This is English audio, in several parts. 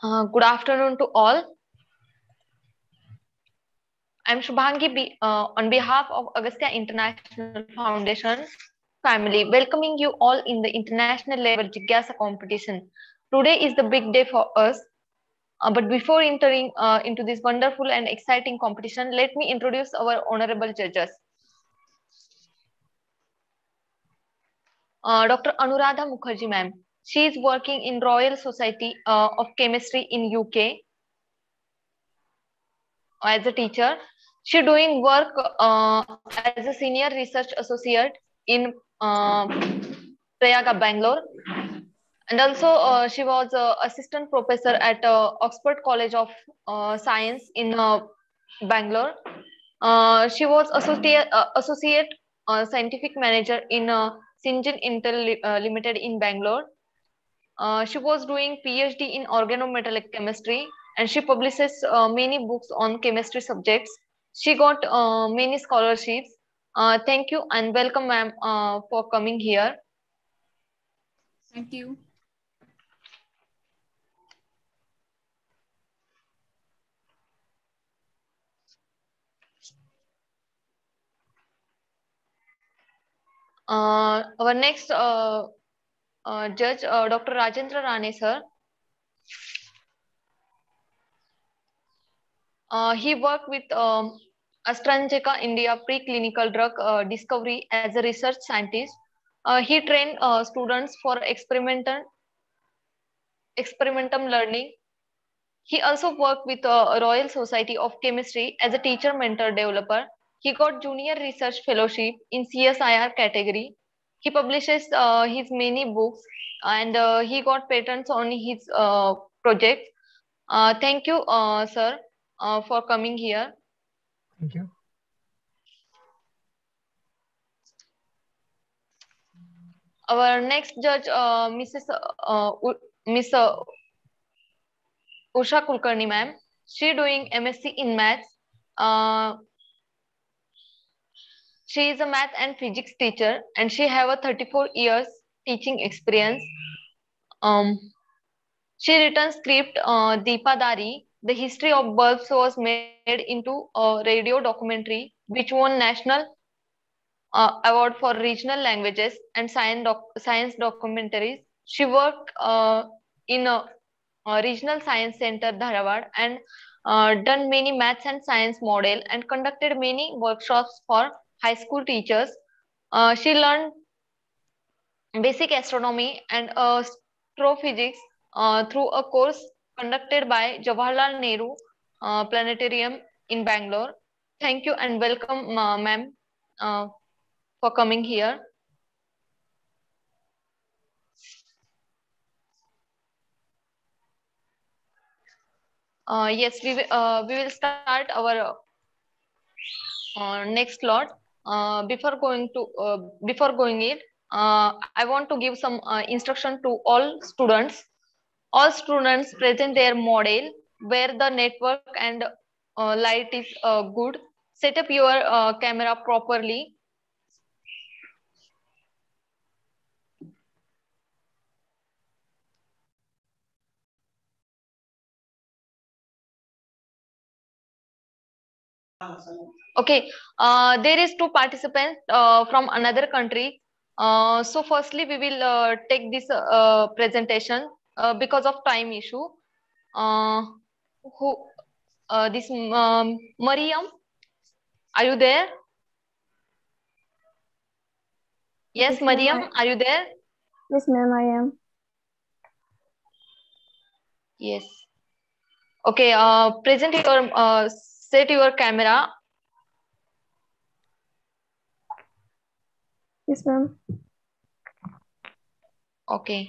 Good afternoon to all. I'm Shubhangi on behalf of Agastya International Foundation family, welcoming you all in the international level Jignyasa competition. Today is the big day for us. But before entering into this wonderful and exciting competition, let me introduce our honorable judges. Dr. Anuradha Mukherjee, ma'am. She is working in Royal Society of Chemistry in UK as a teacher. She doing work as a senior research associate in Prayaga, Bangalore, and also she was assistant professor at Oxford College of Science in Bangalore. She was associate scientific manager in Syngene Intel Limited in Bangalore. She was doing PhD in organometallic chemistry, and she publishes many books on chemistry subjects. She got many scholarships. Thank you and welcome, ma'am, for coming here. Thank you. Our next judge, Dr. Rajendra Rane, sir. He worked with AstraZeneca India preclinical drug discovery as a research scientist. He trained students for experimental learning. He also worked with Royal Society of Chemistry as a teacher mentor developer. He got junior research fellowship in CSIR category. He publishes his many books and he got patents on his projects. Thank you, sir, for coming here. Thank you. Our next judge, Miss Usha Kulkarni, ma'am. She doing MSc in maths. Uh, she is a math and physics teacher, and she have a 34 years teaching experience. Um, she written script Deepadari. The history of bulbs was made into a radio documentary, which won national award for regional languages and science documentaries. She worked in a regional science center Dharwad and done many maths and science model and conducted many workshops for high school teachers. She learned basic astronomy and astrophysics through a course conducted by Jawaharlal Nehru Planetarium in Bangalore. Thank you and welcome, ma'am, for coming here. Yes, we will start our next slot. Before going it, I want to give some instruction to all students. All students present their model where the network and light is good. Set up your camera properly. Okay, there is two participants from another country. So firstly, we will take this presentation because of time issue. Uh, who this Mariam, are you there? Yes, Yes, ma'am. Mariam, are you there? Yes, ma'am, I am. Yes. Okay. Present your set your camera. Yes, ma'am. Okay.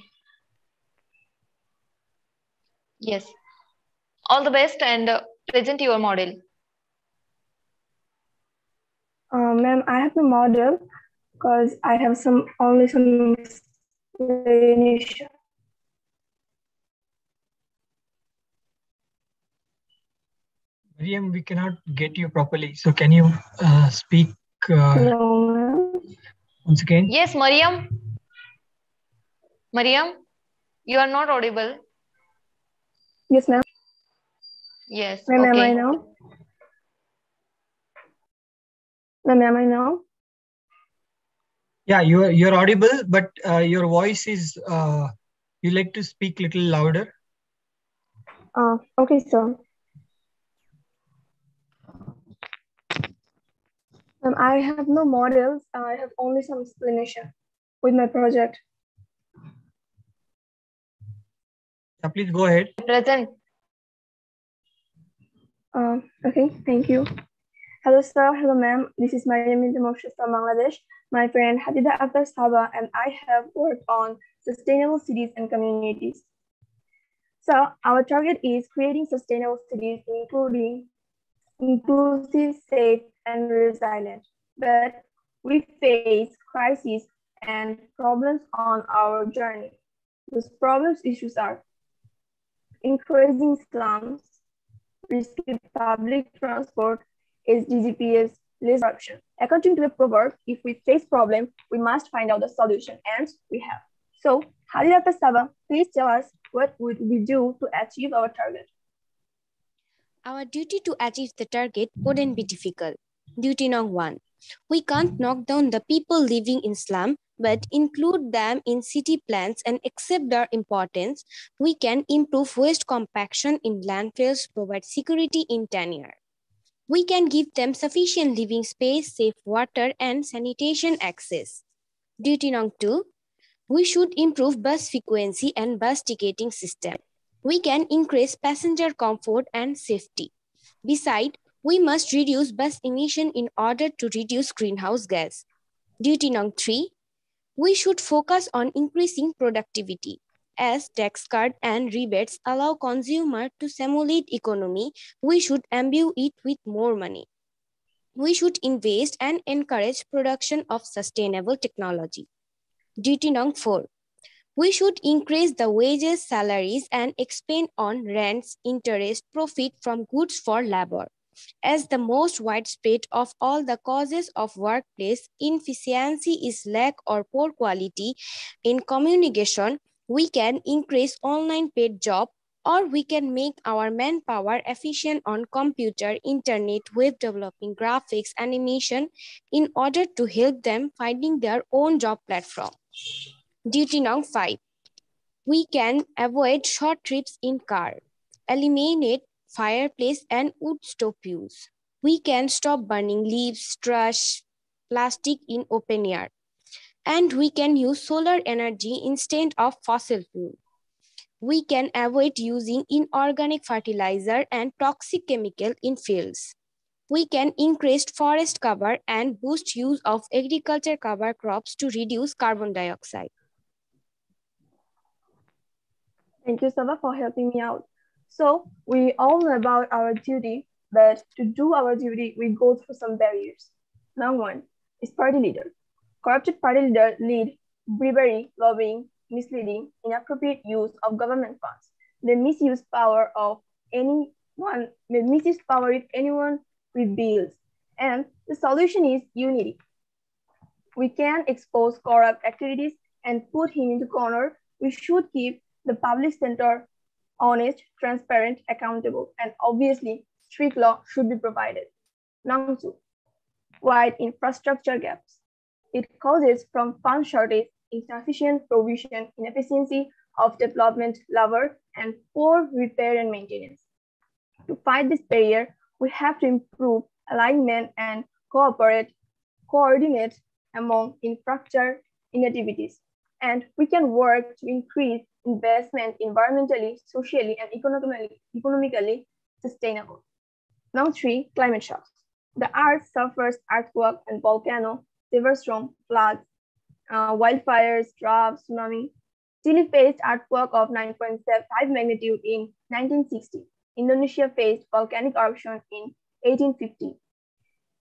Yes. All the best and present your model. Ma'am, I have the model because I have only some explanation. Miriam, we cannot get you properly. So can you speak Hello, ma'am. once again? Yes, Mariam. Mariam, you are not audible. Yes, ma'am. Yes. Ma'am, am I Okay. now? Ma'am, am I now? Yeah, you're audible, but your voice is you like to speak little louder. Okay, sir. I have no models. I have only some explanation with my project. Yeah, please go ahead. Present. Okay, thank you. Hello, sir. Hello, ma'am. This is Mariam Moshe from Bangladesh. My friend Hadida Akhtar Saba and I have worked on sustainable cities and communities. So our target is creating sustainable cities, including inclusive, safe, and resilient. But we face crises and problems on our journey. Those problems issues are increasing slums, risky public transport, SDGPs, less corruption. According to the proverb, if we face problem, we must find out the solution, and we have. So, Hadida Saba, please tell us what would we do to achieve our target? Our duty to achieve the target wouldn't be difficult. Duty number 1. We can't knock down the people living in slum, but include them in city plans and accept their importance. We can improve waste compaction in landfills, provide security in tenure. We can give them sufficient living space, safe water, and sanitation access. Duty number 2. We should improve bus frequency and bus ticketing system. We can increase passenger comfort and safety. Besides, we must reduce bus emission in order to reduce greenhouse gas. Duty number 3, we should focus on increasing productivity. As tax cut and rebates allow consumer to stimulate economy, we should imbue it with more money. We should invest and encourage production of sustainable technology. Duty number 4, we should increase the wages, salaries, and expand on rents, interest, profit from goods for labor. As the most widespread of all the causes of workplace inefficiency is lack or poor quality in communication, we can increase online paid job, or we can make our manpower efficient on computer, internet, web developing, graphics, animation in order to help them finding their own job platform. Duty number 5. We can avoid short trips in car, eliminate fireplace and wood stove use. We can stop burning leaves, trash, plastic in open air. And we can use solar energy instead of fossil fuel. We can avoid using inorganic fertilizer and toxic chemical in fields. We can increase forest cover and boost use of agriculture cover crops to reduce carbon dioxide. Thank you, Saba, for helping me out. So, we all know about our duty, but to do our duty, we go through some barriers. Number 1 is party leader. Corrupted party leader lead bribery, lobbying, misleading, inappropriate use of government funds. They misuse power of anyone, they misuse power if anyone rebels. And the solution is unity. We can expose corrupt activities and put him into corner. We should keep the public center honest, transparent, accountable, and obviously strict law should be provided. Number two, wide infrastructure gaps. It causes from fund shortage, insufficient provision, inefficiency of development level, and poor repair and maintenance. To fight this barrier, we have to improve alignment and coordinate among infrastructure initiatives. And we can work to increase investment environmentally, socially, and economically sustainable. Now three, climate shocks. The earth suffers earthquake and volcano, severe storm, floods, wildfires, droughts, tsunami. Chile faced earthquake of 9.5 magnitude in 1960. Indonesia faced volcanic eruption in 1850.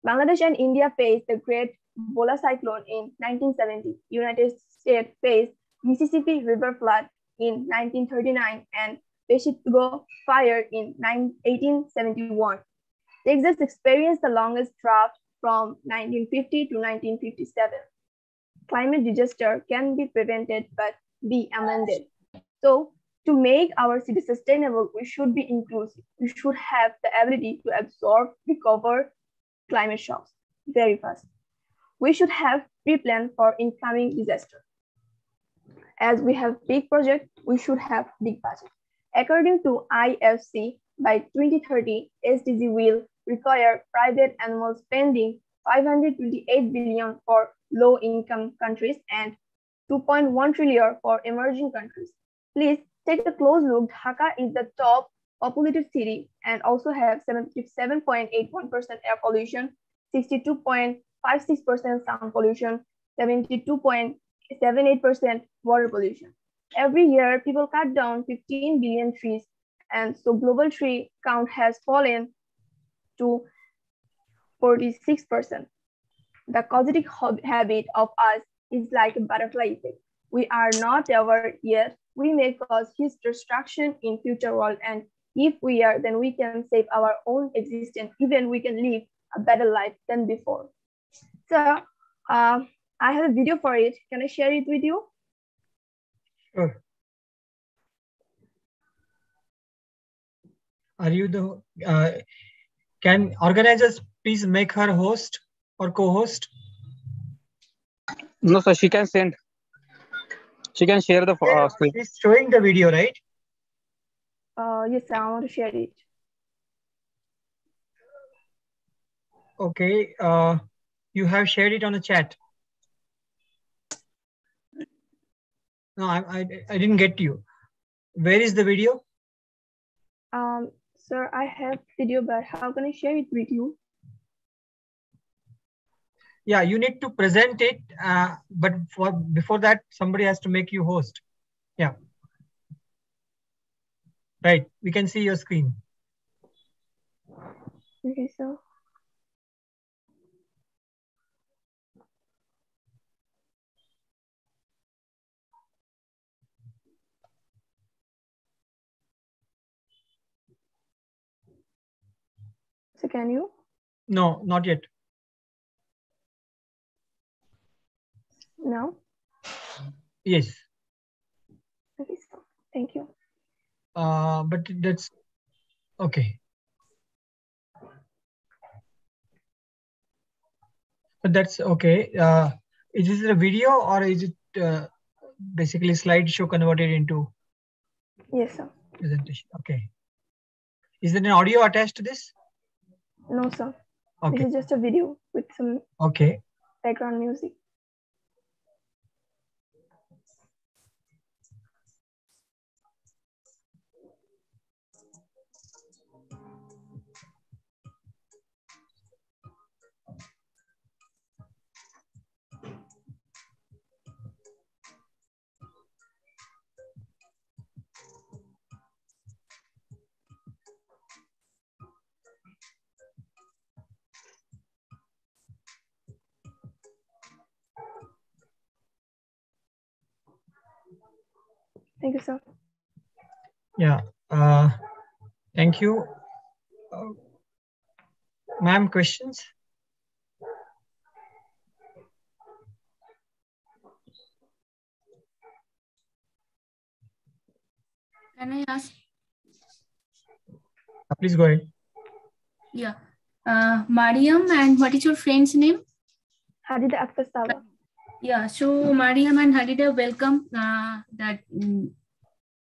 Bangladesh and India faced the Great Bola cyclone in 1970. United States faced Mississippi River flood in 1939 and Peshtigo fire in 1871. Texas experienced the longest drought from 1950 to 1957. Climate disaster can be prevented but be amended. So to make our city sustainable, we should be inclusive. We should have the ability to absorb, recover climate shocks very fast. We should have pre-plan for incoming disaster. As we have big project, we should have big budget. According to IFC, by 2030, SDG will require private animal spending 528 billion for low-income countries and 2.1 trillion for emerging countries. Please take a close look. Dhaka is the top populated city and also have 77.81% air pollution, 62.56% sound pollution, 72.78% water pollution. Every year, people cut down 15 billion trees, and so global tree count has fallen to 46%. The causative habit of us is like a butterfly effect. We are not ever yet. We may cause huge destruction in future world, and if we are, then we can save our own existence. Even we can live a better life than before. So I have a video for it. Can I share it with you? Sure. Are you the? Can organizers please make her host or co-host? No, sir. She can send. She can share the screen. She's showing the video, right? Yes, I want to share it. Okay. You have shared it on the chat. No, I didn't get you. Where is the video? Sir, I have video, but how can I share it with you? Yeah, you need to present it, but before that, somebody has to make you host. Yeah. Right, we can see your screen. Okay, so. So can you? No, not yet. No? Yes. Okay, so thank you. But that's okay. But that's okay. Is this a video or is it basically slideshow converted into? Yes, sir. Presentation? Okay. Is there an audio attached to this? No, sir. Okay. This is just a video with some background music. Thank you, sir. Yeah. Thank you. Ma'am, questions? Can I ask? Please go ahead. Yeah. Mariam, and what is your friend's name? Hadida Akhtar Saba. Yeah, so Mariam and Hadida, welcome.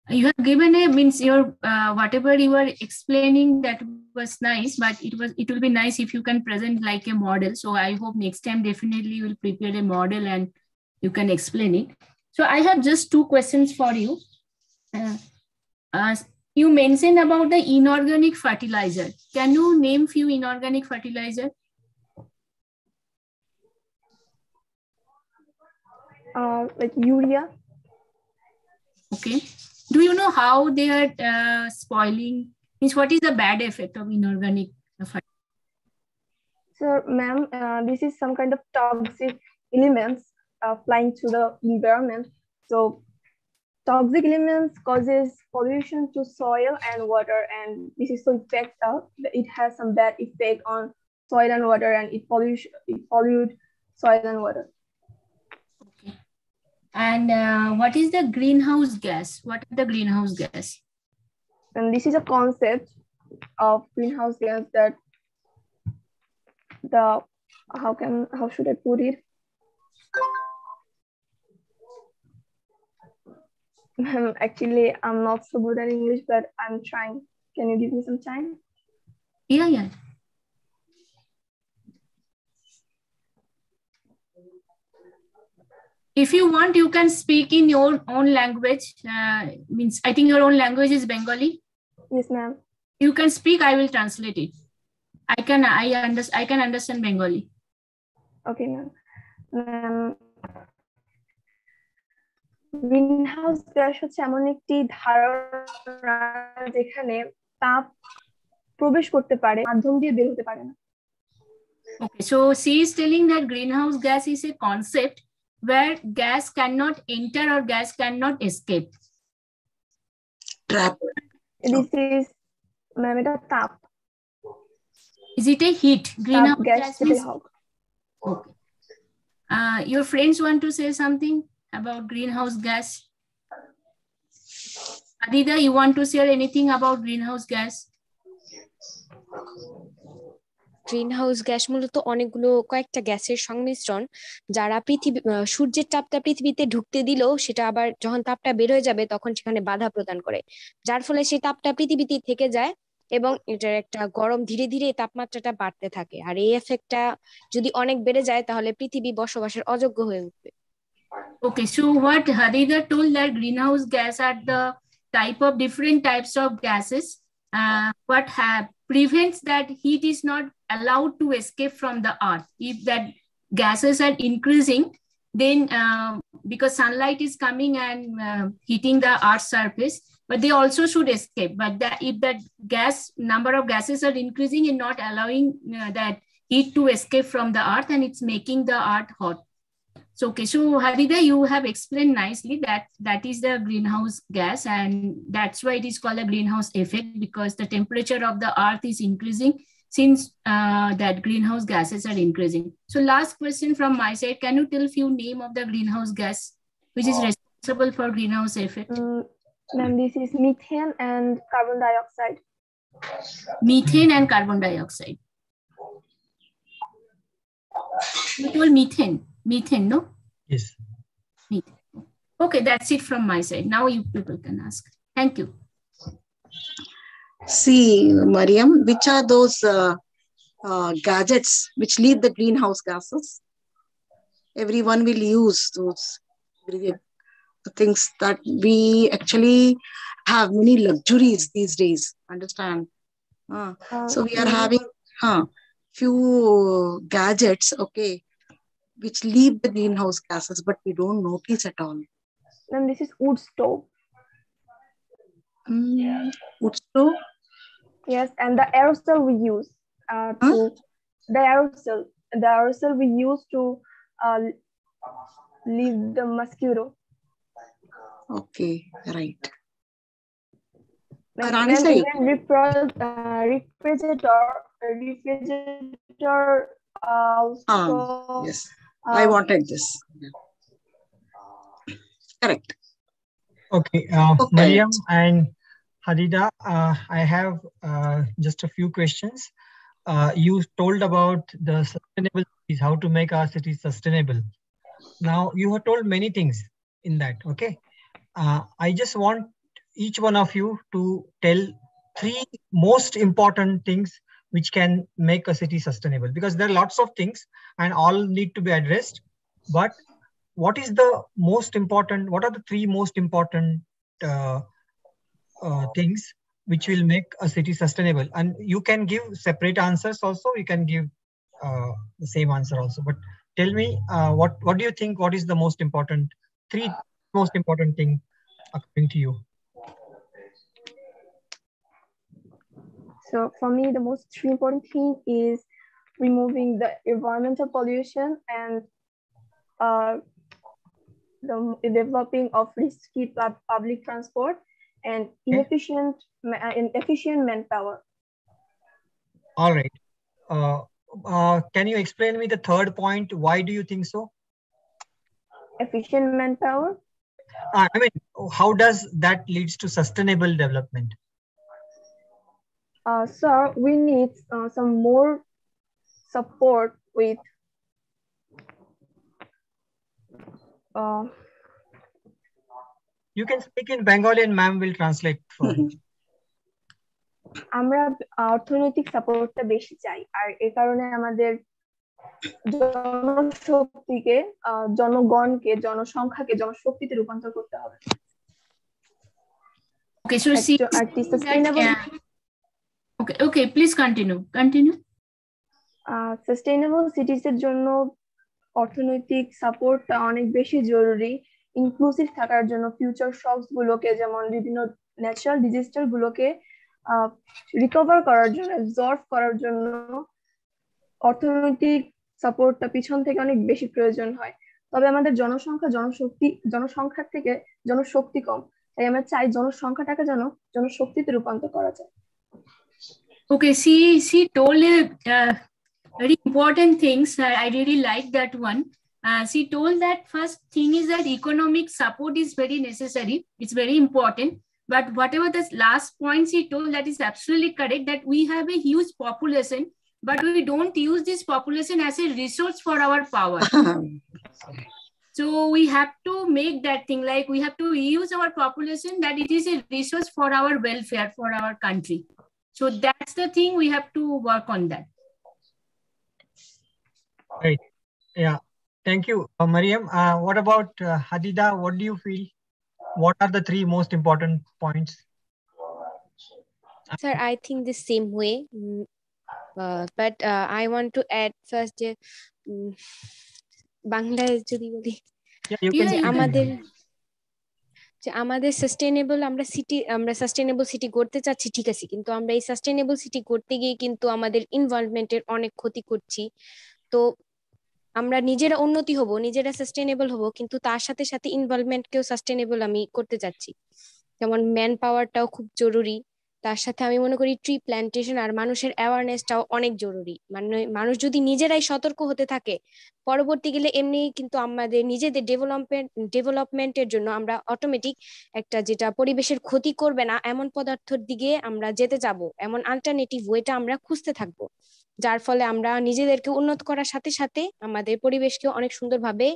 You have given a means your whatever you were explaining, that was nice, but it will be nice if you can present like a model. So I hope next time definitely you will prepare a model and you can explain it. So I have just 2 questions for you. You mentioned about the inorganic fertilizer. Can you name few inorganic fertilizer? Like urea. Okay. Do you know how they are spoiling? Means what is the bad effect of inorganic fertilizer? So, ma'am, this is some kind of toxic elements flying to the environment. So, toxic elements causes pollution to soil and water, and this is so effect it has some bad effect on soil and water, and it pollute soil and water. Okay. And what is the greenhouse gas? What is the greenhouse gas? And this is a concept of greenhouse gas that how should I put it? Actually, I'm not so good at English, but I'm trying. Can you give me some time? Yeah. If you want, you can speak in your own language. Means I think your own language is Bengali. Yes, ma'am. You can speak. I will translate it. I can understand Bengali. Okay, ma'am. Greenhouse gas হচ্ছে এমন একটি ধারণা যেখানে তাপ প্রবেশ করতে পারে মাধ্যম দিয়ে বের হতে পারে না। Okay, so she is telling that greenhouse gas is a concept where gas cannot enter or gas cannot escape. Trap. This is ma'am এটা তাপ। Is it a heat? Greenhouse gas means... Okay. Your friends want to say something about greenhouse gas? Adida, you want to share anything about greenhouse gas? Greenhouse gas মূলত অনেকগুলো কয়েকটা গ্যাসের সংমিশ্রণ, যারা সূর্যের তাপটা পৃথিবীতে ঢুকতে দিলেও সেটা আবার যখন তাপটা বের হয়ে যাবে তখন সেখানে বাধা প্রদান করে, যার ফলে সেই তাপটা পৃথিবীতে থেকে যায় এবং এটার একটা গরম ধীরে ধীরে তাপমাত্রাটা বাড়তে থাকে। আর এই এফেক্টটা যদি অনেক বেড়ে যায় তাহলে পৃথিবী বসবাসের অযোগ্য হয়ে উঠবে। Okay, so what Hadida told, that greenhouse gas are the different types of gases. What prevents that heat is not allowed to escape from the earth. If that gases are increasing, then because sunlight is coming and heating the earth's surface, but they also should escape. But if that number of gases are increasing and not allowing that heat to escape from the earth, and it's making the earth hot. So, okay, so Hadida, you have explained nicely that is the greenhouse gas, and that's why it is called a greenhouse effect, because the temperature of the earth is increasing since that greenhouse gases are increasing. So last question from my side, can you tell few name of the greenhouse gas which is responsible for greenhouse effect? Ma'am, this is methane and carbon dioxide. Methane and carbon dioxide. You told methane, no? Yes. Methane. Okay, that's it from my side. Now you people can ask. Thank you. See, Mariam, which are those gadgets which leave the greenhouse gases? Everyone will use those things that we actually have many luxuries these days. Understand? So we are having few gadgets, okay, which leave the greenhouse gases, but we don't notice at all. And this is wood stove. Wood stove? Yes, and the aerosol we use the aerosol we use to leave the mosquito. Okay, right. Refrigerator also. Yes, I wanted this. Correct. Okay, Mariam and Hadida, I have just a few questions. you told about the sustainable cities, how to make our cities sustainable. Now you have told many things in that. Okay. I just want each one of you to tell 3 most important things which can make a city sustainable, because there are lots of things and all need to be addressed. But what is the most important? What are the 3 most important uh, things which will make a city sustainable? And you can give separate answers also. You can give the same answer also. But tell me, what do you think? What is the most important 3 most important thing according to you? So for me, the most 3 important thing is removing the environmental pollution and the developing of risky public transport and inefficient manpower. All right. Can you explain me the third point? Why do you think so? Efficient manpower. I mean, how does that leads to sustainable development? So we need some more support with you can speak in Bengali and ma'am will translate for you. আমরা অর্থনৈতিক সাপোর্টটা বেশি চাই, আর এই কারণে আমাদের জনশক্তিকে জনগণকে জনসংখ্যাকে জনশক্তিতে রূপান্তর করতে হবে। Okay, so see, okay, please continue. Sustainable সিটিজ এর জন্য অর্থনৈতিক সাপোর্টটা অনেক বেশি জরুরি। ইনক্লুসিভ থাকার জন্য ফিউচার শকস গুলোকে, যেমন বিভিন্ন ন্যাচারাল ডিজাস্টার গুলোকে রিকভার করার জন্য, অ্যাবজর্ব করার জন্য অর্থনৈতিক সাপোর্টটা পিছন থেকে অনেক বেশি প্রয়োজন হয়। তবে আমাদের জনসংখ্যার থেকে জনশক্তি কম, তাই আমরা চাই জনসংখ্যাটাকে যেন জনশক্তিতে রূপান্তর করা যায়। Okay, she told very important things. I really like that one. She told that first thing is that economic support is very necessary. It's very important. But whatever the last point she told, that is absolutely correct, that we have a huge population, but we don't use this population as a resource for our power. So we have to make that thing, like we have to use our population that it is a resource for our welfare, for our country. So that's the thing, we have to work on that. Right. Yeah. Thank you, Mariam. What about Hadida? What do you feel? What are the 3 most important points? Sir, I think the same way. But I want to add first, Bangladesh jodi boli. Yeah, you can. আমাদের আমরা sustainable city করতে চাচ্ছি, ঠিক আছে, কিন্তু আমরা এই sustainable city করতে গিয়ে কিন্তু আমাদের এনভায়রনমেন্টের অনেক ক্ষতি করছি। তো আমরা নিজেরা উন্নতি হব, নিজেরা সাস্টেনেবল হব, কিন্তু তার সাথে সাথে এনভায়রনমেন্টকেও সাস্টেনেবল আমি করতে চাচ্ছি। যেমন ম্যান পাওয়ারটাও খুব জরুরি, তার সাথে আমি মনে করি ট্রি প্ল্যান্টেশন আর মানুষের অ্যাওয়ারনেসটাও অনেক জরুরি। মানে মানুষ যদি নিজেরাই সতর্ক হতে থাকে, পরবর্তী গেলে এমনি কিন্তু আমাদের নিজেদের ডেভেলপমেন্টের জন্য আমরা অটোমেটিক একটা, যেটা পরিবেশের ক্ষতি করবে না এমন পদার্থের দিকে আমরা যেতে যাব, এমন অল্টারনেটিভ ওয়েটা আমরা খুঁজতে থাকবো, যার ফলে আমরা নিজেদেরকে উন্নত করার সাথে সাথে আমাদের পরিবেশকে অনেক সুন্দরভাবে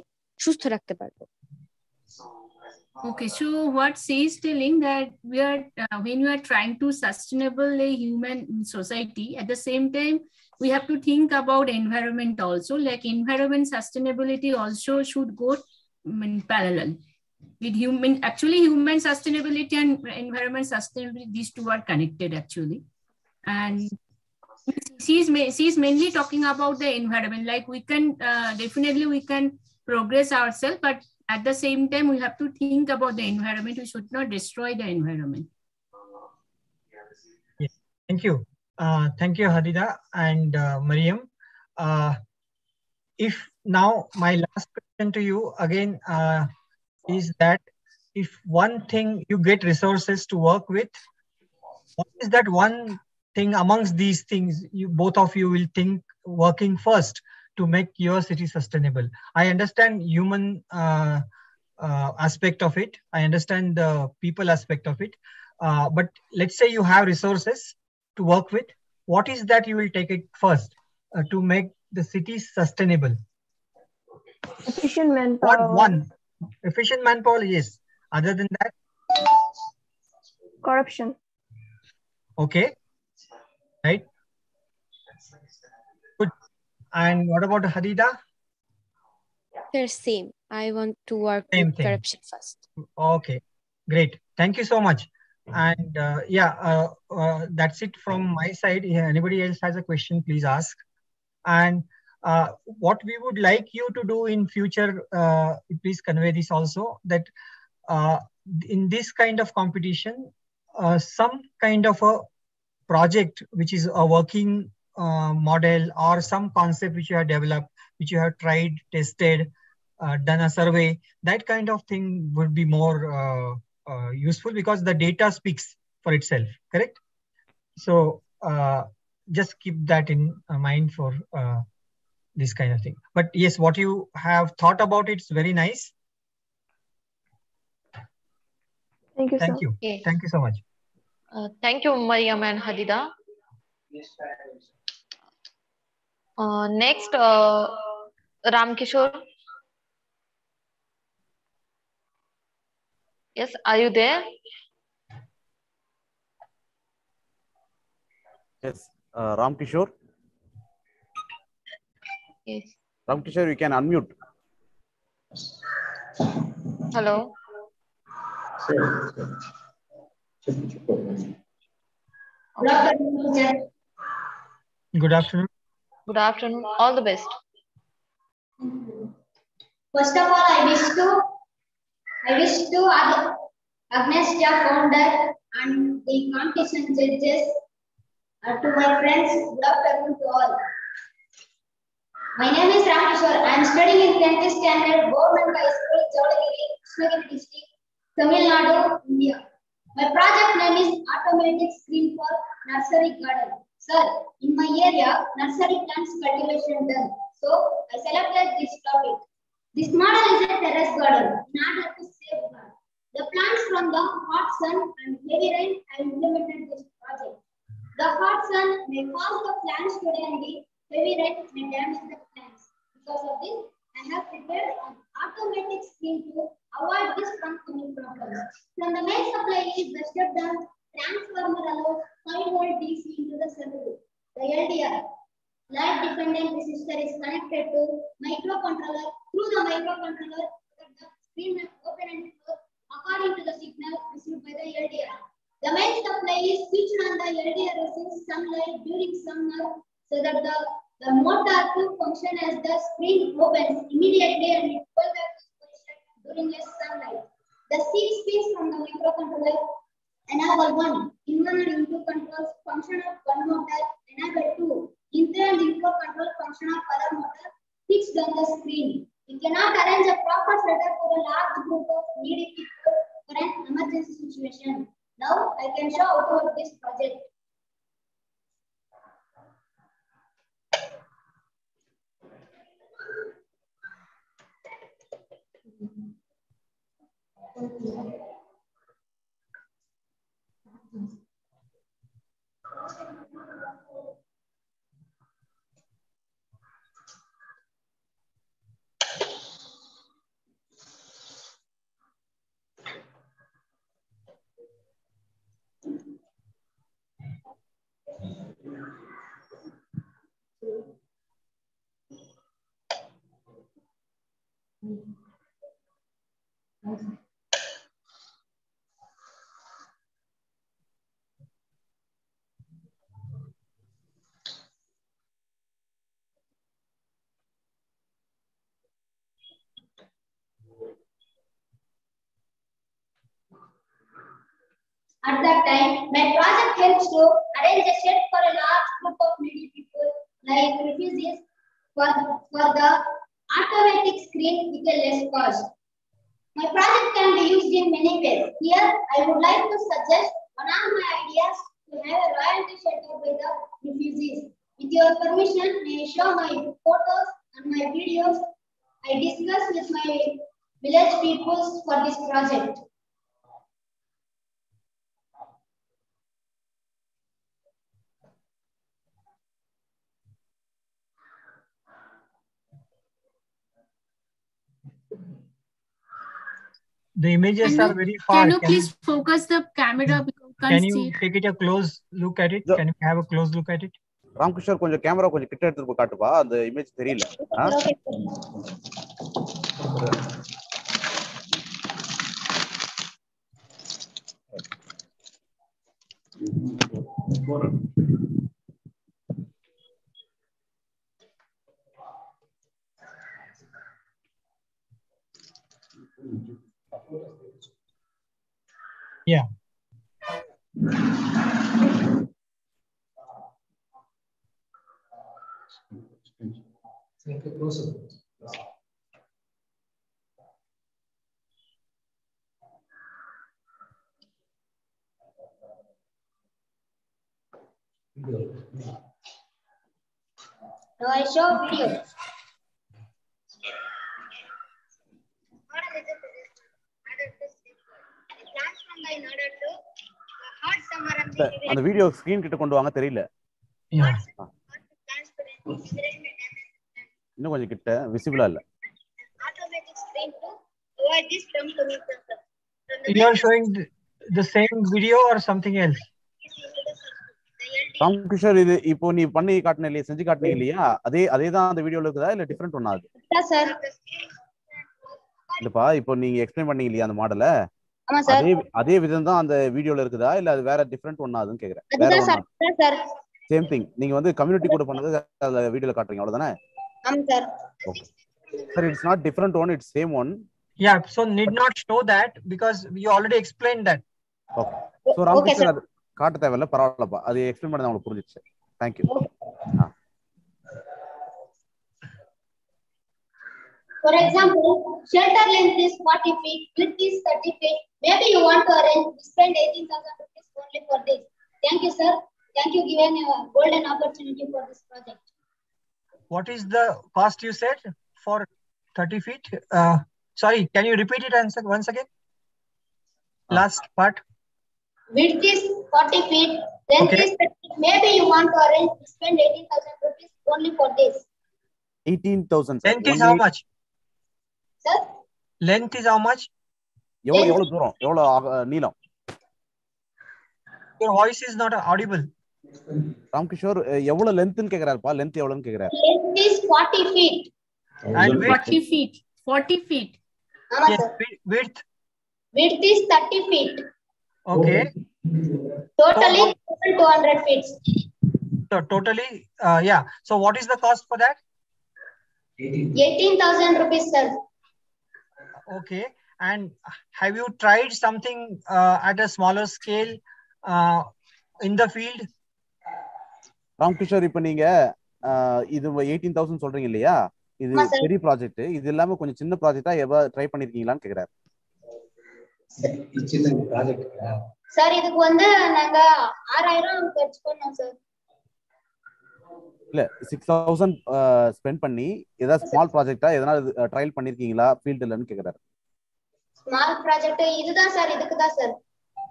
সুস্থ রাখতে পারবো। Okay, so what she is telling that we are when you are trying to sustainable a human society, at the same time we have to think about environment also, like environment sustainability also should go in parallel with human sustainability and environment sustainability. These two are connected actually, and she's mainly talking about the environment, like we can definitely we can progress ourselves, but at the same time we have to think about the environment. We should not destroy the environment. Yes. Thank you Hadida and Mariam. If now my last question to you again is that if one thing you get resources to work with, what is that one thing amongst these things you both of you will think working first to make your city sustainable? I understand human aspect of it. I understand the people aspect of it. But let's say you have resources to work with. what is that you will take it first to make the city sustainable? Efficient What manpower. one? Efficient manpower, yes. Other than that? Corruption. Okay. Right. Good. And what about Hadida? They're same. I want to work Same with thing. corruption first. Okay, great. Thank you so much. And that's it from my side. Yeah, anybody else has a question, please ask. And what we would like you to do in future, please convey this also, that in this kind of competition, some kind of a project which is a working model or some concept which you have developed, which you have tried, tested, done a survey, that kind of thing would be more useful because the data speaks for itself, correct? So just keep that in mind for this kind of thing. But yes, what you have thought about it's very nice. Thank you, Thank sir. you. Okay. Thank you so much. Thank you, Mariam and Hadida. Next, Ramkishore. Yes, are you there? Yes, Ram Kishore. Yes. Ram Kishore, you can unmute. Hello. Good afternoon. Good afternoon. All the best. First of all, I wish to Agnestia founder and the competition judges, to my friends, good afternoon to all. My name is Ramkishore. I am studying in 10th standard Government High School, Javadagiri, Krishnagiri district, Tamil Nadu, India. My project name is Automatic Screen for Nursery Garden. Sir, in my area, nursery plants cultivation done. So I selected this topic. This model is a terrace garden in order to safeguard the plants from the hot sun and heavy rain. I implemented this project. The hot sun may cause the plants to die and the heavy rain may damage the plants. Because of this, I have prepared an automatic screen to avoid this from coming problems. From the main supply is the step down transformer allows 5 volt DC into the circuit. The LDR light dependent resistor is connected to microcontroller. Through the microcontroller, the screen will open and close according to the signal received by the LDR. The main supply is switched on. The LDR receives sunlight during summer so that the motor to function as the screen opens immediately and it goes back to position during the sunlight. The 6 pins from the microcontroller enable 1 inverter and input controls function of one motor, enable 2 input and input control function of other motor fixed on the screen. We cannot arrange a proper setup for a large group of needy people for an emergency situation. Now I can show how to work this project. At that time, my project helps to arrange a shed for a large group of needy people like refugees for the automatic screen with a less cost. My project can be used in many ways. Here, I would like to suggest one of my ideas to have a royalty shelter by the refugees. With your permission, may I show my photos and my videos I discussed with my village peoples for this project. The images are very far. Can you please focus the camera? Can you take it a close look at it? Can you have a close look at it? ராம்கிஷோர் கொஞ்சம் camera கொஞ்சம் கிட்ட எடுத்து போய் காட்டுப்பா, அந்த image தெரியல. Yeah. Now I show video. அந்த video screen கிட்ட கொண்டு வாங்க, தெரியல. இன்னும் கொஞ்சம் கிட்ட, விசிபிளா இல்ல. You are showing the same video or something else? ராம்கிஷோர், இது இப்போ நீ பண்ணி காட்டின இல்லையா, செஞ்சு காட்டினீங்க இல்லையா, அதே தான் அந்த வீடியோல இருக்குதா இல்ல டிஃபரெண்ட் ஒண்ணா? அது இல்லப்பா, இப்போ நீங்க எக்ஸ்பிளைன் பண்ணீங்க இல்லையா அந்த மாடலை, அதே விதம் தான் அந்த வீடியோல இருக்குதா இல்ல அது வேற டிஃபரெண்ட் ஒண்ணா அதுன்னு கேக்குறேன். வேற ஒண்ணா? Same thing. நீங்க வந்து கம்யூனிட்டி கூட பண்ணது அந்த வீடியோல காட்டுறீங்க, அவ்வளவுதானே? ஆமா sir. Okay sir, it's not different one, it's same one. Yeah, so need not show that because we already explained that. Okay. So Ramkishore, அது காட்ட தேவையில்ல, பரவாயில்லப்பா, அது எக்ஸ்பிளைன் பண்ணது உங்களுக்கு புரிஞ்சிச்சு. Thank you. For example, shelter length is 40 feet, width is 30 feet. Maybe you want to arrange to spend 18,000 rupees only for this. Thank you, sir. Thank you given a golden opportunity for this project. What is the cost you said for 30 feet? Sorry, can you repeat it once again? Last part. Width is 40 feet, length is 30 feet. Maybe you want to arrange to spend 18,000 rupees only for this. 18,000. Length is how much? Sir? Length is how much? எவ்வளவு தூரம், எவ்வளவு நீளம்? Your voice is not audible. ராம்கிஷோர், எவ்வளவு லென்த்னு கேக்குறாருப்பா, length எவ்வளவுன்னு கேக்குறாரு. Length is 40 feet. And width? 40 feet. 40 feet. Yes, width? Width is 30 feet. Okay. Totally 200 feet. So totally, yeah. So what is the cost for that? 18,000 rupees, sir. Okay. And have you tried something at a smaller scale in the field? ராம்கிஷோர், இப்ப நீங்க இது 18,000 சொல்றீங்க இல்லையா, இது பெரிய project, இது இல்லாம கொஞ்சம் சின்ன ப்ராஜெக்ட்டா எவ்வளவு ட்ரை பண்ணிருக்கீங்களான்னு கேக்குறாரு. சார், இதுக்கு வந்து நாங்க 6000 खर्च பண்ணோம் சார். இல்ல, 6,000 ஸ்பெண்ட் பண்ணி ஏதாவது ஸ்மால் ப்ராஜெக்ட்டா எதனால ட்ரையல் பண்ணிருக்கீங்களா ஃபீல்ட்லன்னு கேக்குறாரு. ஸ்மால் ப்ராஜெக்ட் இதுதான் சார், இதுக்கு தான் sir.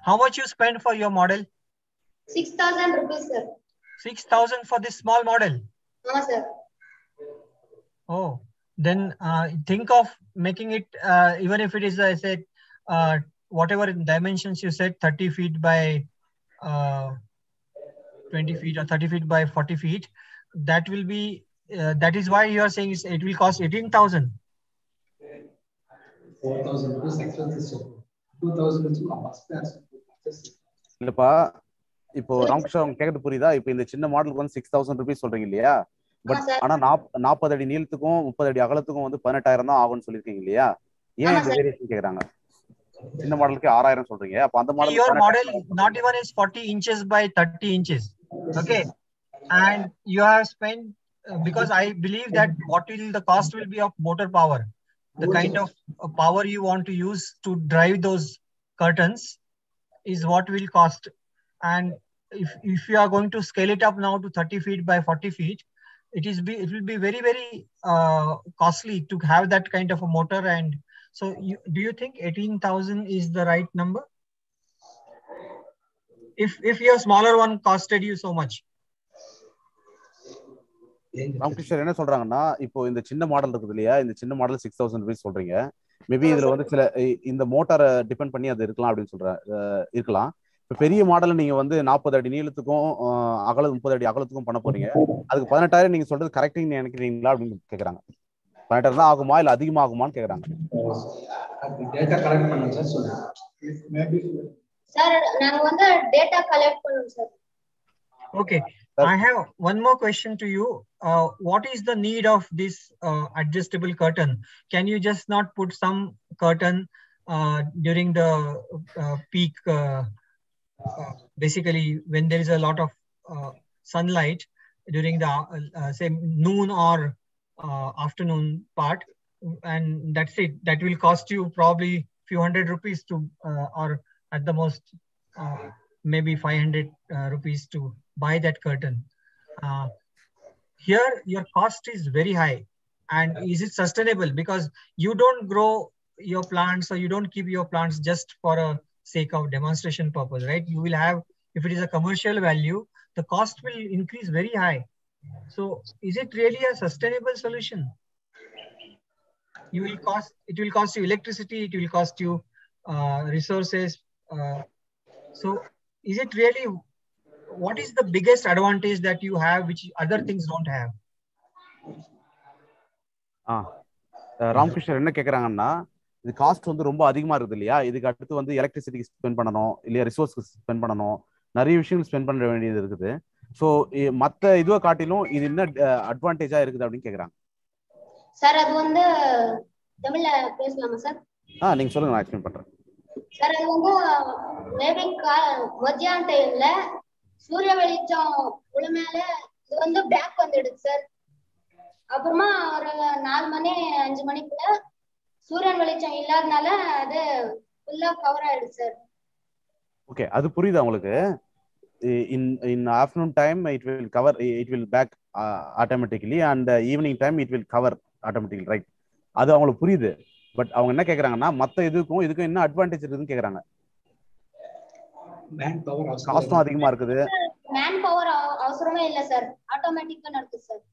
How much you spend for your model? 6,000 rupees, sir. 6,000 for this small model? No, sir. Oh, then think of making it, even if it is, I said, whatever dimensions you said, 30 feet by 20 feet or 30 feet by 40 feet, that will be, that is why you are saying it will cost 18,000. 4,000 rupees expenses. 2,000 இல்லப்பா, இப்போ ராம்கிஷோர் அவங்க கேக்குறது புரியுதா? இப்போ இந்த சின்ன மாடலுக்கு வந்து 6,000 rupees சொல்றீங்க இல்லையா, பட் ஆனா 40 அடி நீளத்துக்கும் 30 அடி அகலத்துக்கும் வந்து 18,000 தான் ஆகும்னு சொல்லிருக்கீங்க இல்லையா? ஏன் இந்த வேரியேஷன் கேக்குறாங்க? சின்ன மாடலுக்கு 6,000 சொல்றீங்க, அப்ப அந்த model your model not even is 40 inches by 30 inches. Okay, and you have spent because I believe that what will the cost will be of motor power, the kind of power you want to use to drive those curtains is what will cost. And if you are going to scale it up now to 30 feet by 40 feet, it will be very, very costly to have that kind of a motor. And so do you think 18,000 is the right number? If your smaller one costed you so much? ராம்கிருஷ்ணர் என்ன சொல்றாங்கன்னா, இப்போ இந்த சின்ன model இருக்குது இல்லையா, இந்த சின்ன model 6,000 rupees சொல்றீங்க, மேபி இதுல வந்து சில இந்த மோட்டாரை டிபெண்ட் பண்ணி அது இருக்கலாம் அப்படின்னு இருக்கலாம். இப்போ பெரிய மாடல் நீங்க வந்து 40 அடி நீளத்துக்கும் 30 அடி அகலத்துக்கும் பண்ண போறீங்க. அதுக்கு 18,000 நீங்க சொல்றது கரெக்டிங் நினைக்கிறீங்களா அப்படின்னு கேக்குறாங்க. 18,000 தான் ஆகுமா இல்ல அதிகமாகுமான்னு கேக்குறாங்க. டேட்டா கலெக்ட் பண்ணுங்க சார் சொல்லுங்க. சார் நாங்க வந்து டேட்டா கலெக்ட் பண்ணுவோம் sir. Okay, I have one more question to you. What is the need of this adjustable curtain? Can you just not put some curtain during the peak, basically when there is a lot of sunlight during the say noon or afternoon part, and that's it? That will cost you probably few hundred rupees to, or at the most maybe 500 rupees to buy that curtain. Here your cost is very high, and is it sustainable? Because you don't grow your plants, or you don't keep your plants just for a sake of demonstration purpose, right? You will have, if it is a commercial value, the cost will increase very high. So is it really a sustainable solution? It will cost you electricity, it will cost you resources. So is it really, what is the biggest advantage that you have which other things don't have? ராம்கிருஷ்ணர் என்ன கேக்குறாங்கன்னா, இது cost வந்து ரொம்ப அதிகமா இருக்குது இல்லையா? இதுக்கு அடுத்து வந்து எலக்ட்ரிசிட்டிக்கு ஸ்பெண்ட் பண்ணணும், இல்லையா ரிசோர்ஸ்க்கு ஸ்பெண்ட் பண்ணணும், நிறைய விஷயங்கள் ஸ்பெண்ட் பண்ண வேண்டியது இருக்குது. ஸோ மற்ற இதுவை காட்டிலும் இது என்ன அட்வான்டேஜா இருக்குது அப்படின்னு கேக்குறாங்க. சார் அது வந்து தமிழ்ல பேசலாமா சார்? நீங்க சொல்லுங்க, நான் எக்ஸ்பிளைன் பண்றேன். சார் அது வந்து மேபி மத்தியான டைம்ல சூரிய வெளிச்சம் உள்ள மேல இது வந்து பேக் வந்துடுது சார். அப்புறமா ஒரு 4 மணி 5 மணிக்குள்ள சூரியன் வெளிச்சம் இல்லாதனால அது ஃபுல்லா கவர் ஆயிடுது சார். ஓகே, அது புரியுது உங்களுக்கு. in afternoon time it will back automatically, and evening time it will cover automatically, right? அது அவங்களுக்கு புரியுது. பட் அவங்க என்ன கேக்குறாங்கன்னா, மத்த இதுக்கும் என்ன அட்வான்டேஜ் இருக்குதுன்னு கேக்குறாங்க. மேன் பவர் காஸ்டும் அதிகமா இருக்குது. மேன் பவர் அவசரமே இல்ல சார், ஆட்டோமேட்டிக்கா நடக்குது sir.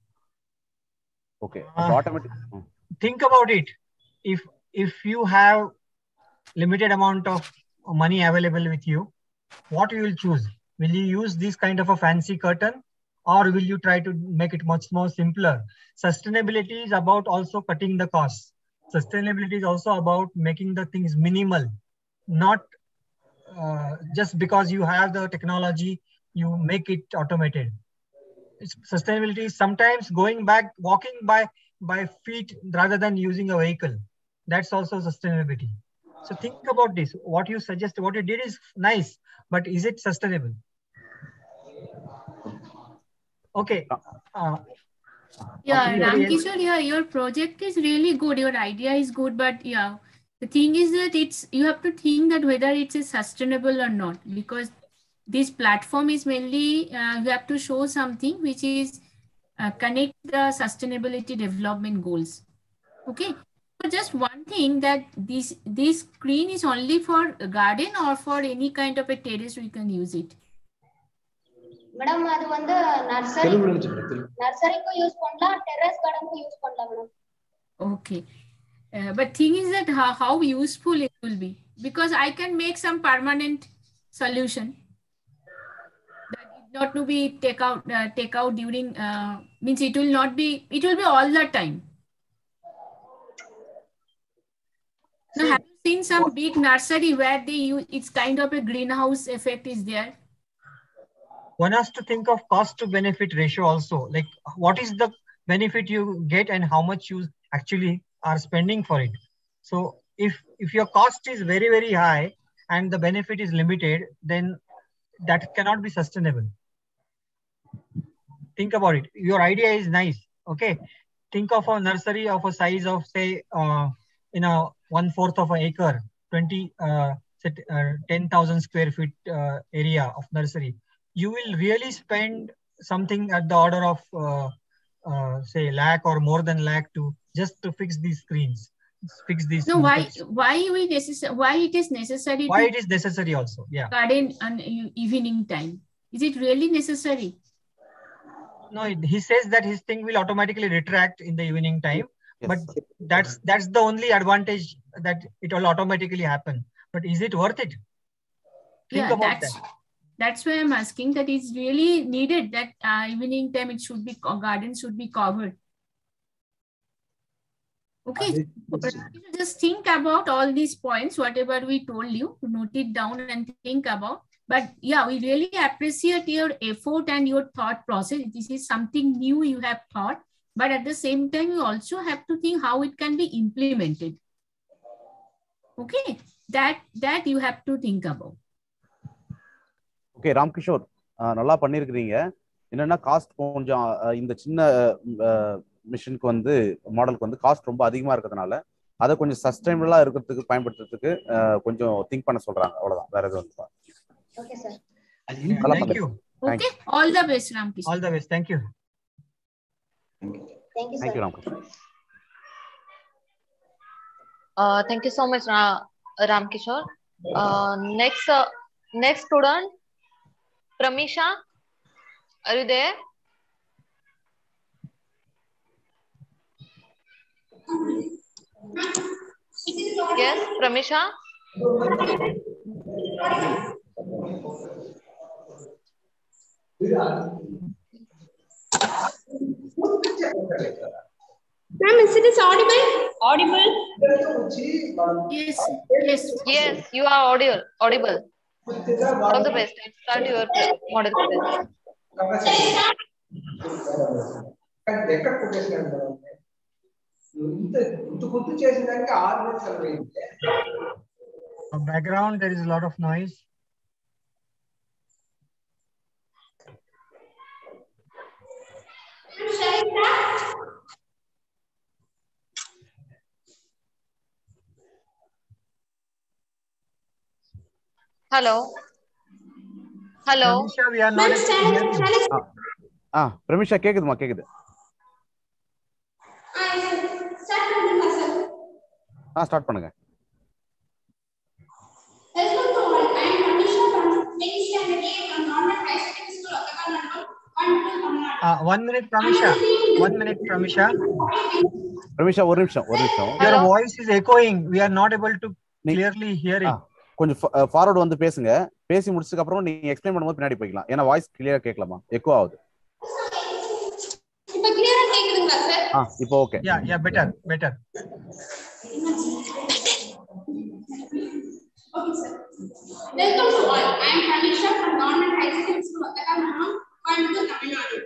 Okay, automatic. Think about it. If you have limited amount of money available with you, what you will choose? Will you use this kind of a fancy curtain, or will you try to make it much more simpler? Sustainability is about also cutting the costs. Sustainability is also about making the things minimal, not just because you have the technology, you make it automated. Sustainability is sometimes walking by feet rather than using a vehicle. That's also sustainability. So think about this. What you suggest, what you did is nice, but is it sustainable? Okay. Yeah, Ramkishore, yeah, your project is really good. Your idea is good, but yeah, the thing is that you have to think that whether it is sustainable or not, because this platform is mainly you have to show something which is connect the sustainability development goals. Okay, so just one thing, that this screen is only for a garden or for any kind of a terrace we can use it. Madam அது வந்து நர்சரிக்கு use பண்ணலாம், terrace கார்டனுக்கு use பண்ணலாம் madam. Okay, but thing is that how useful it will be, because I can make some permanent solution that it not to be take out during means it will be all the time. Now, have you seen some big nursery where they use, it's kind of a greenhouse effect is there? One has to think of cost to benefit ratio also. Like, what is the benefit you get and how much you actually are spending for it? So if your cost is very, very high and the benefit is limited, then that cannot be sustainable. Think about it. Your idea is nice. Okay. Think of a nursery of a size of, say, 1/4 of an acre, 10,000 square feet area of nursery. You will really spend something at the order of say lakh or more than lakh just to fix these screens, fix these. No, why it is necessary? Why it is necessary also? Yeah. Garden on evening time. Is it really necessary? No, he says that his thing will automatically retract in the evening time, but that's the only advantage, that it will automatically happen. But is it worth it? Think about that. That's why I'm asking that it's really needed that evening time it should be, garden should be covered. Okay, just think about all these points, whatever we told you, note it down and think about. But yeah, we really appreciate your effort and your thought process. This is something new you have thought, but at the same time, you also have to think how it can be implemented. Okay, that you have to think about. Okay, ராம்கிஷோர் நல்லா பண்ணிருக்கீங்க. என்னன்னா cost கொஞ்சம் இந்த சின்ன மிஷினுக்கு வந்து மாடலுக்கு வந்து காஸ்ட் ரொம்ப அதிகமா இருக்கிறதுனால அதை கொஞ்சம் சஸ்டைனபிளா இருக்கிறதுக்கு பயன்படுத்துறதுக்கு கொஞ்சம் திங்க் பண்ண சொல்றாங்க. அவ்வளவுதான், வேற எதுவும் இல்லை. Okay, sir. Thank you. Okay, all the best, Ramkishore. All the best. Thank you. Thank you, sir. Thank you, Ramkishore. Thank you so much, Ramkishore. Next student, Pramisha, are you there? Yes, Pramisha. Ma'am, is it audible? Audible? Yes, yes. Yes, you are audible. All the best. And start your model presentation. Background, there is a lot of noise. Hello. Hello. Pramisha, we are not able to hear you. பிரமிஷா கேக்குதுமா? கேக்குது. Start பண்ணுங்க. One minute, Pramisha. 1 minute, Pramisha. பிரமிஷா ஒரு நிமிஷம். Your voice is echoing. We are not able to clearly hear it. கொஞ்சம் forward வந்து பேசுங்க. பேசி முடிச்சதுக்கு அப்புறம் நீங்க எக்ஸ்பிளைன் பண்ணும்போது பின்னாடி போய்க்கலாம். ஏன்னா வாய்ஸ் கிளியரா கேட்கலாமா? எக்கோ ஆகுது. இப்போ கிளியரா கேக்குதுங்களா சார்? இப்போ okay. Yeah, better. Okay, sir. Welcome to all. I am Pramisha from Government High Secondary School, Ottakam, Coimbatore, Tamil Nadu.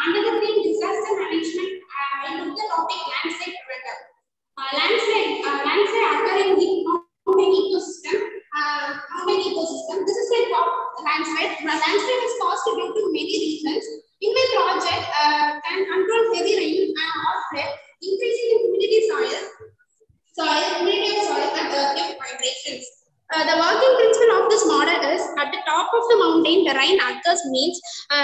Under the theme disaster management, I took the topic landslide preventer. Landslide occur in the mountain ecosystem. This is the top landslide. Landslide is caused due to many reasons. In my project, can control heavy rain or flood, increasing humidity humidity of soil and earthquake vibrations. The working principle of this model is at the top of the mountain, the rain occurs means the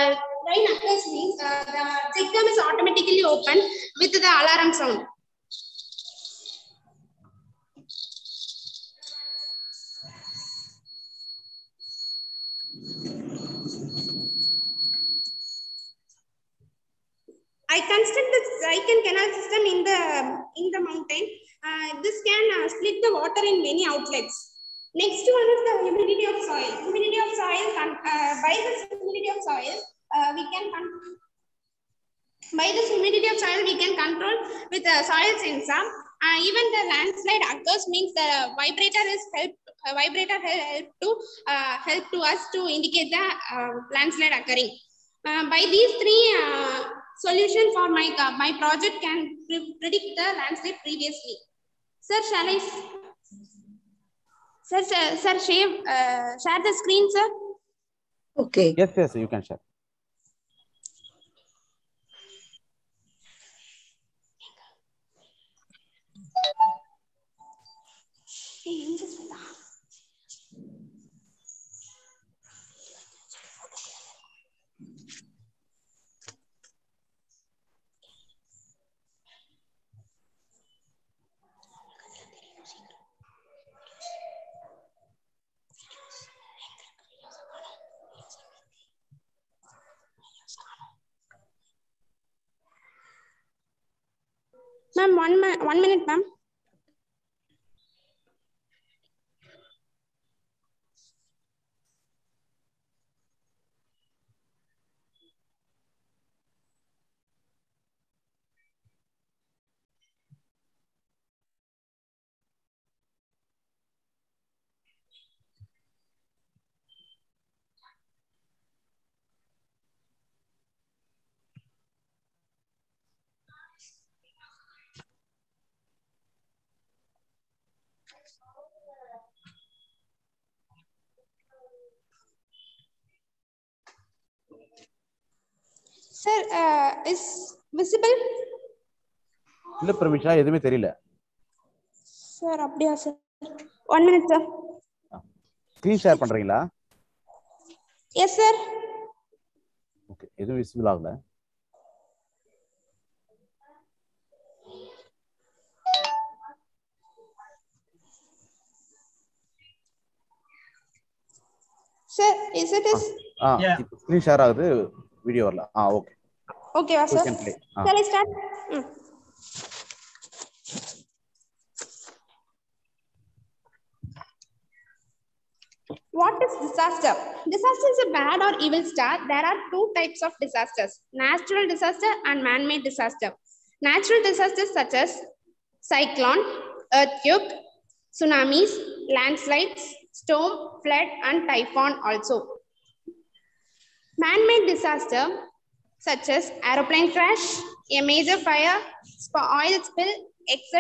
check dam is automatically open with the alarm sound. I construct the canal system in the mountain. This can split the water in many outlets. Next one is the humidity of soil. Humidity of soil by this humidity of soil we can control with the soil sensor. Even the landslide occurs means the vibrator help to us to indicate the landslide occurring. By these three solutions for my project can predict the landslide previously. Sir, shall I? Sir, share the screen, sir. Okay. Yes, you can share. Ma'am, Ma'am, 1 minute, ma'am. Sir, is visible? இல்ல பிரமிஷா, எதுவுமே தெரியல. Sir, அப்படியா sir? 1 minute, sir. Screen share பண்றீங்களா? Yes, sir. Okay, எதுவும் visible ஆகல. Sir, is it is? இப்போ screen share ஆகுது, video வரல. Okay. Okay, sir. Shall I start? What is disaster? Disaster is a bad or evil star. There are two types of disasters: natural disaster and man-made disaster. Natural disasters such as cyclone, earthquake, tsunamis, landslides, storm, flood, and typhoon also. Man-made disaster such as aeroplane crash, a major fire, oil spill, etc.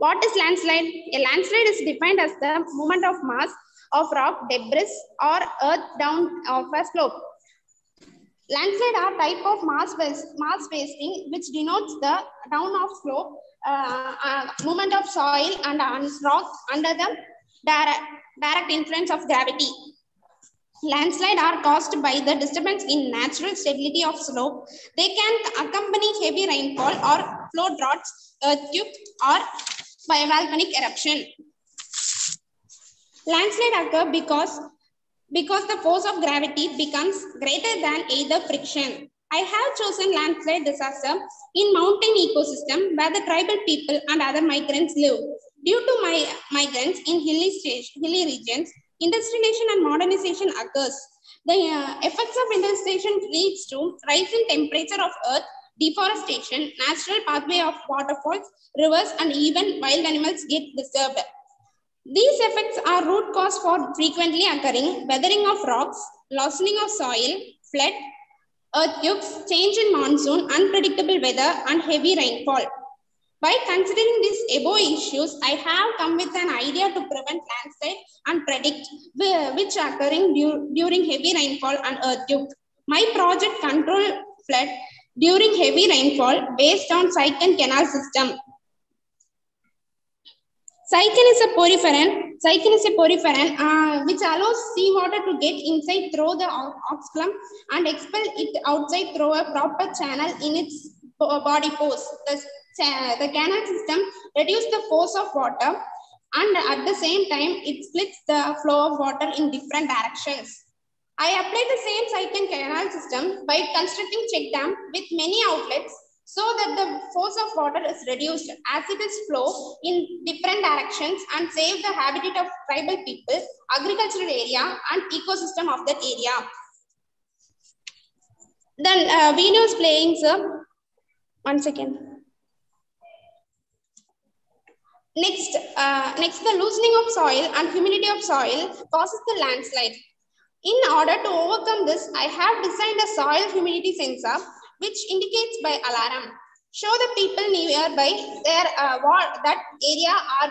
What is landslide? A landslide is defined as the movement of mass of rock, debris, or earth down of a slope. Landslide are type of mass wasting which denotes the down of slope, movement of soil and rock under the direct influence of gravity. Landslide are caused by the disturbance in natural stability of slope. They can accompany heavy rainfall or flow droughts, earthquake, or by volcanic eruption. Landslide occur because the force of gravity becomes greater than either friction. I have chosen landslide disaster in mountain ecosystem where the tribal people and other migrants live. Due to migrants in hilly regions, industrialization and modernization occurs. The effects of industrialization leads to rise in temperature of earth, deforestation, natural pathway of waterfalls, rivers, and even wild animals get disturbed. These effects are root cause for frequently occurring weathering of rocks, loosening of soil, flood, earthquakes, change in monsoon, unpredictable weather, and heavy rainfall. By considering these above issues, I have come with an idea to prevent landslide and predict which are occurring during heavy rainfall and earthquake. My project control flood during heavy rainfall based on Cyclone Canal system. Cyclone is a poriferan which allows seawater to get inside through the oxculum and expel it outside through a proper channel in its body force. The canal system reduces the force of water and at the same time it splits the flow of water in different directions. I applied the same Cyclone Canal system by constructing check dam with many outlets so that the force of water is reduced as it is flow in different directions and save the habitat of tribal people, agricultural area and ecosystem of that area. Then video is playing, sir. 1 second. Next, the loosening of soil and humidity of soil causes the landslide. In order to overcome this, I have designed a soil humidity sensor which indicates by alarm. Show the people nearby that area are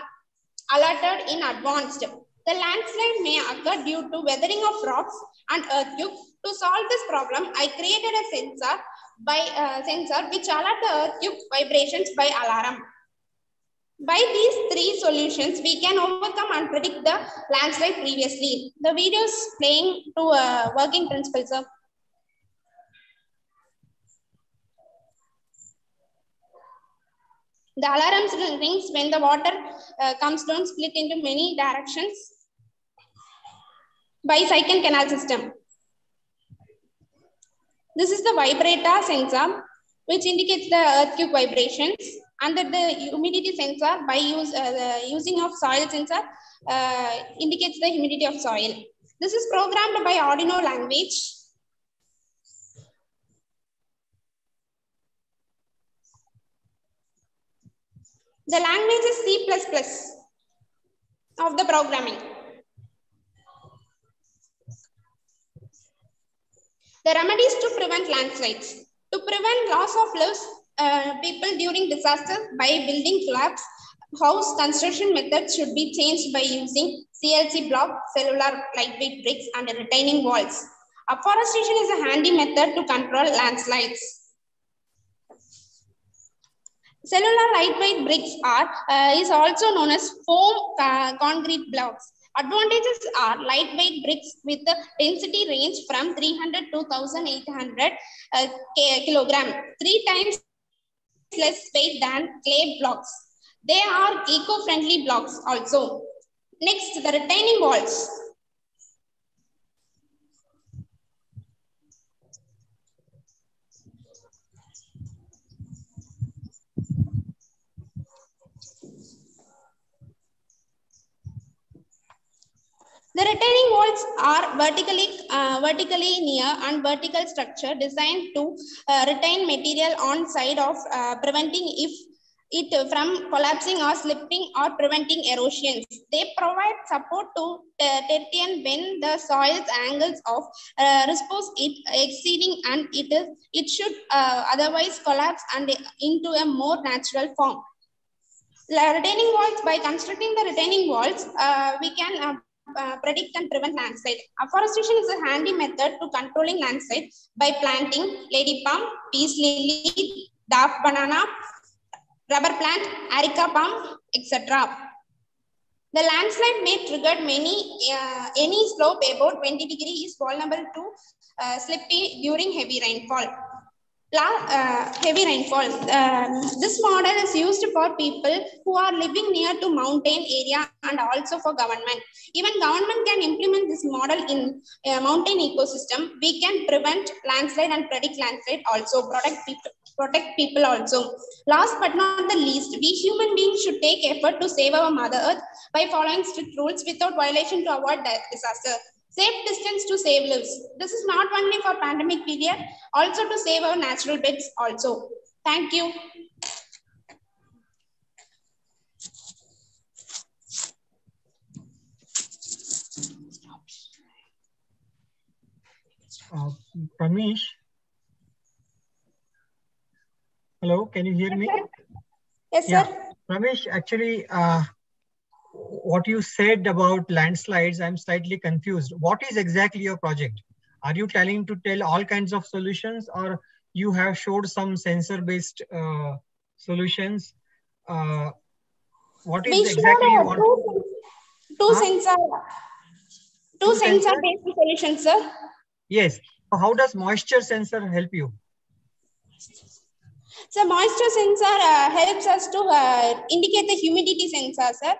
alerted in advance. The landslide may occur due to weathering of rocks and earthquake. To solve this problem, I created a sensor which alerts the earthquake vibrations by alarm. By these three solutions, we can overcome and predict the landslide previously. The video is playing to working principles, sir. The alarms rings when the water comes down, split into many directions by Cyclone Canal system. This is the vibrator sensor which indicates the earthquake vibrations. Under the humidity sensor, by using of soil sensor, indicates the humidity of soil. This is programmed by Arduino language. The language is C++ of the programming. The remedies to prevent landslides. To prevent loss of lives, people during disasters by building collapse, house construction methods should be changed by using CLC block, cellular lightweight bricks, and retaining walls. Afforestation is a handy method to control landslides. Cellular lightweight bricks is also known as foam concrete blocks. Advantages are lightweight bricks with a density range from 300 to 1800 kilogram, 3 times less weight than clay blocks. They are eco-friendly blocks also. Next, the retaining walls. The retaining walls are vertically near and vertical structure designed to retain material on side of preventing it from collapsing or slipping or preventing erosions. They provide support to terrain when the soil's angles of response it exceeding and it should otherwise collapse and into a more natural form. Retaining walls, by constructing the retaining walls, we can predict and prevent landslide. Afforestation is a handy method to controlling landslide by planting lady palm, peace lily, dwarf banana, rubber plant, areca palm, etc. The landslide may trigger any slope above 20 degrees is vulnerable to slippy during heavy rainfall. Heavy rainfall. This model is used for people who are living near to mountain area and also for government. Even government can implement this model in mountain ecosystem. We can prevent landslide and predict landslide also, protect people also. Last but not the least, we human beings should take effort to save our Mother Earth by following strict rules without violation to avoid disaster. Safe distance to save lives. This is not only for pandemic period, also to save our natural beds also. Thank you. Ramesh? Hello, can you hear me? Yes, sir. Yeah. Ramesh, actually, what you said about landslides, I'm slightly confused. What is exactly your project? Are you telling to tell all kinds of solutions, or you have showed some sensor-based solutions? What is exactly you want? Two sensor-based solutions, sir. Yes. How does moisture sensor help you? So moisture sensor helps us to indicate the humidity sensor, sir.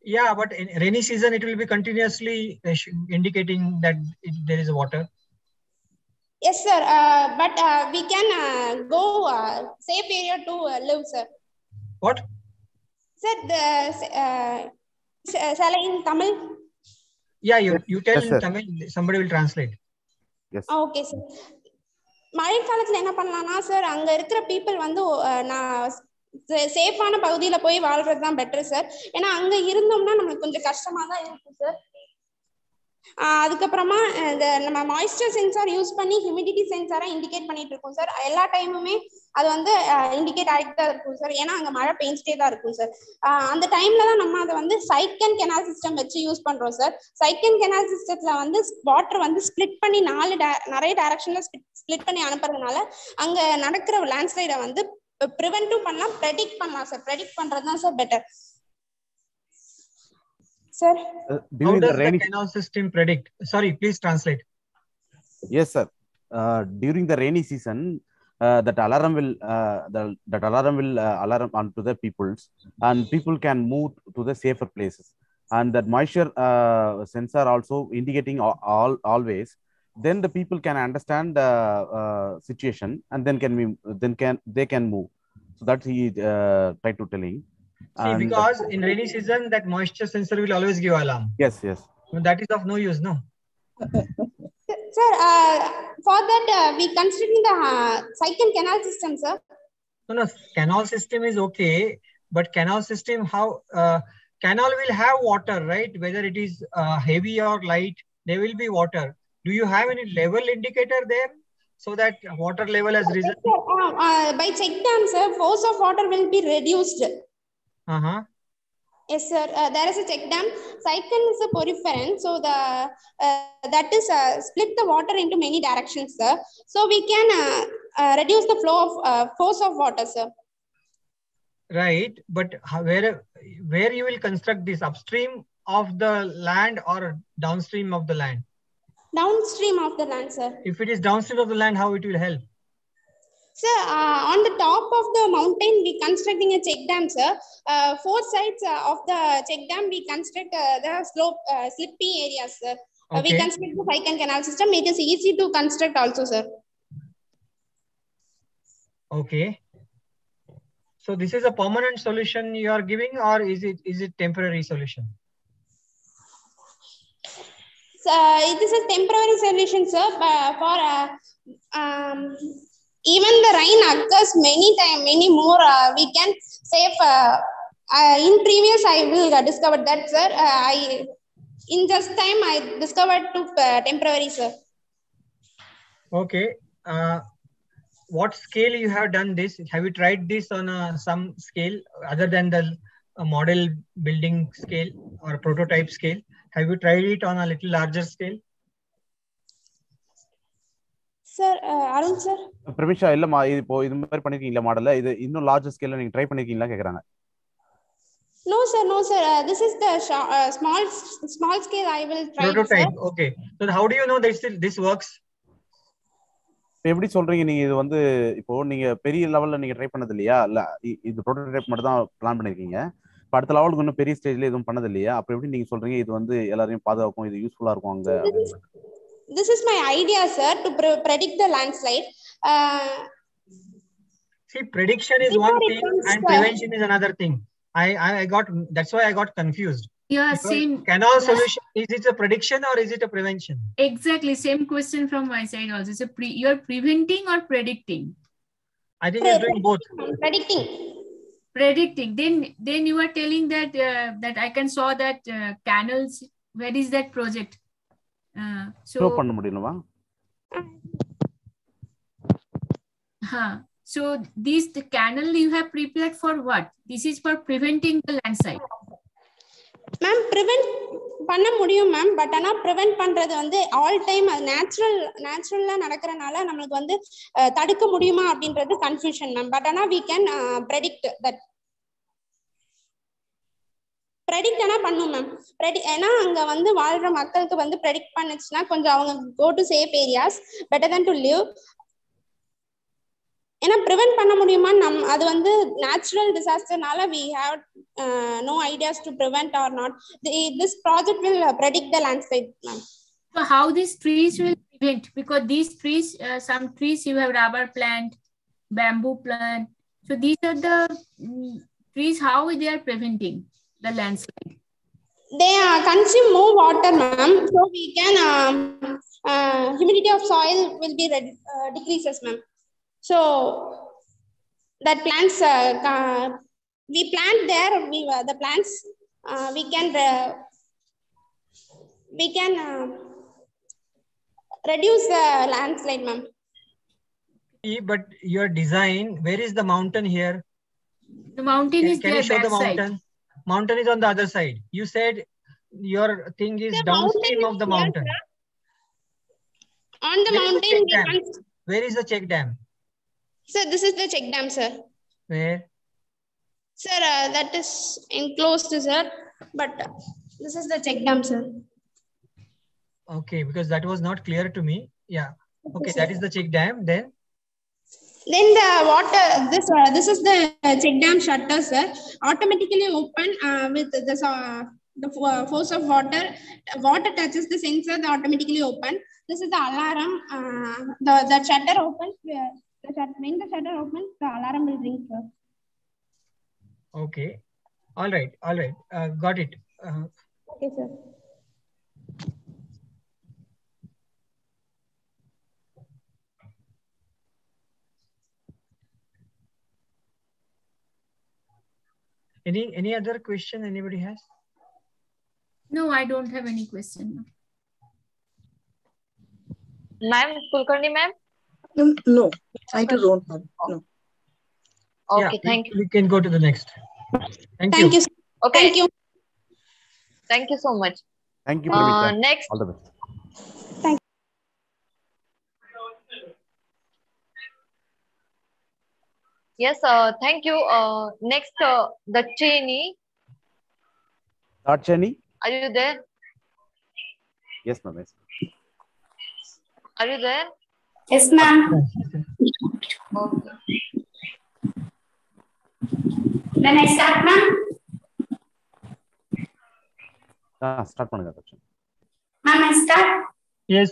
Yeah, but in rainy season, it will be continuously indicating that there is water. Yes, sir. But we can go safe area to live, sir. What? Sir, shall I in Tamil? Yeah, you tell in Tamil, somebody will translate. Yes. Okay, sir. மழை காலத்துல என்ன பண்ணலாம்னா sir அங்க இருக்கிற people வந்து நான் சேஃபான பகுதியில போய் வாழ்றது தான் பெட்டர் சார். ஏன்னா அங்க இருந்தோம்னா நம்மளுக்கு கொஞ்சம் கஷ்டமா தான் இருக்கும் சார். அதுக்கப்புறமா இந்த நம்ம மாய்ஸ்சர் சென்சார் யூஸ் பண்ணி ஹியூமிடிட்டி சென்சாரை இண்டிகேட் பண்ணிட்டு இருக்கோம் சார். எல்லா டைமுமே அது வந்து இண்டிகேட் ஆகிட்டு தான் இருக்கும் சார். ஏன்னா அங்க மழை பெஞ்சிட்டே தான் இருக்கும் சார். அந்த டைம்ல தான் நம்ம அதை வந்து சைட் அண்ட் கெனால் சிஸ்டம் வச்சு யூஸ் பண்றோம் சார். சைட் அண்ட் கெனால் சிஸ்டத்துல வந்து வாட்டர் வந்து ஸ்பிளிட் பண்ணி நிறைய டைரக்ஷன்ல ஸ்பிளிட் பண்ணி அனுப்புறதுனால அங்க நடக்கிற லேண்ட்ஸ்லைடை வந்து ப்ரிவென்ட்டும் பண்ணலாம், ப்ரெடிக்ட் பண்ணலாம் சார். ப்ரெடிக்ட் பண்றது தான் sir better. Sir, how does the canal system predict? Sorry, please translate. Yes, sir. During the rainy season, that alarm will alarm onto the peoples, and people can move to the safer places. And that moisture sensor also indicating always then the people can understand the situation, and then they can move. So that he tried to telling. See, And because in rainy season, that moisture sensor will always give alarm. yes, yes. So that is of no use, no? Sir, for that we constructing the cycle canal system, sir. No, canal system is okay, but canal system, how canal will have water, right? Whether it is heavy or light, there will be water. Do you have any level indicator there so that water level has risen? By check dam, sir, force of water will be reduced. Yes, sir. There is a check dam. Cycle is a peripheral, so the that is split the water into many directions, sir. So we can reduce the flow of force of water, sir. Right, but where you will construct this, upstream of the land or downstream of the land? Downstream of the land, sir. If it is downstream of the land, how it will help? Sir, on the top of the mountain, we constructing a check dam, sir. Four sides of the check dam, we construct the slope, slippy areas, sir. Okay. We construct the cycle canal system. It is easy to construct also, sir. Okay. So this is a permanent solution you are giving, or is it temporary solution? It is a temporary solution, sir. Even the rain occurs many more. We can save. In previous, I will discover that, sir. In just time I discovered to temporary, sir. Okay. What scale you have done this? Have you tried this on some scale other than the model building scale or prototype scale? Have you tried it on a little larger scale? Sir, Arun sir. Pravisha, இல்லமா இப்போ இது மாதிரி பண்ணிருக்கீங்களா மாடல்ல? இது இன்னும் larger scale நீங்க try பண்ணிருக்கீங்களா கேக்குறாங்க. No sir, no sir. This is the small scale I will try. Prototype. Sir. Okay. So how do you know this works? எப்படி சொல்றீங்க நீங்க இது வந்து இப்போ நீங்க பெரிய லெவல்ல நீங்க ட்ரை பண்ணது இல்லையா? இல்ல இது ப்ரோட்டோடைப் மட்டும் தான் பிளான் பண்ணிருக்கீங்க. அடுத்த லெவலுக்கு இன்னும் பெரிய ஸ்டேஜ்ல எதுவும் பண்ணது இல்லையா? அப்ப எப்படி நீங்க சொல்றீங்க இது வந்து எல்லாரையும் பாதுகாக்கும், இது யூஸ்ஃபுல்லா இருக்கும் அங்க? This is my idea, sir, to predict the landslide. See, prediction is one thing and prevention is another thing. That's why I got confused. Yeah, because same. Canal solution, is it a prediction or is it a prevention? Exactly, same question from my side also. So you're preventing or predicting? I think you're doing both. Predicting. Then you are telling that that I can saw that canals. Where is that project? So பண்ண முடியுமா? So the canal you have prepared for what? This is for preventing the landslide. Ma'am, prevent பண்ண முடியும் ma'am. But ஆனா prevent பண்றது வந்து all time அது நேச்சுரலா நடக்கிறனால நமக்கு வந்து தடுக்க முடியுமா அப்படின்றது கன்ஃபியூஷன் மேம். பட் ஆனா we can predict that. predict ஆனா பண்ணும் மேம். ஏன்னா அங்க வந்து வாழ்ற மக்களுக்கு வந்து predict பண்ணுச்சுன்னா கொஞ்சம் அவங்க go to safe areas better than to live. ஏன்னா ப்ரிவென்ட் பண்ண முடியுமா? அது வந்து natural டிசாஸ்டர்னால we have no ideas to prevent or not. This project will predict the landslide, ma'am. So how these trees will prevent? Because these trees, some trees you have rubber plant, bamboo plant. So these are the trees. How they are preventing the landslide? They consume more water, ma'am. So we can humidity of soil will be decreases, ma'am. So that plants we plant there. The plants we can reduce the landslide, ma'am. But your design, where is the mountain here? The mountain is can there. You show the mountain? Side. Mountain is on the other side. You said your thing is downstream of the mountain. On the mountain, where is the check dam? Sir, this is the check dam, sir. Where? Sir, that is enclosed, sir. But this is the check dam, sir. Okay, because that was not clear to me. Yeah. Okay, that is the check dam. Then the water. This is the check dam shutter, sir. Automatically open with this the force of water touches the sensor, they automatically open. This is the alarm. The shutter opens. When the shutter opens, the alarm will ring, sir. Okay. All right. All right. Got it. Okay, sir. Any other question anybody has? No, I don't have any question. Ma'am, Kulkarni ma'am? No, I too don't have. No. Okay, thank you. We can go to the next. Thank you. Okay. Thank you. Thank you so much. Thank you, Pramita. Next. All the best. Thank you. Yes, thank you. Next, Dachini. Dachini? Are you there? Yes, ma'am. Yes. Are you there? Yes, ma'am. Okay. Then I start, ma'am. Start பண்ணுங்க Dachini. Ma'am, I start. Yes.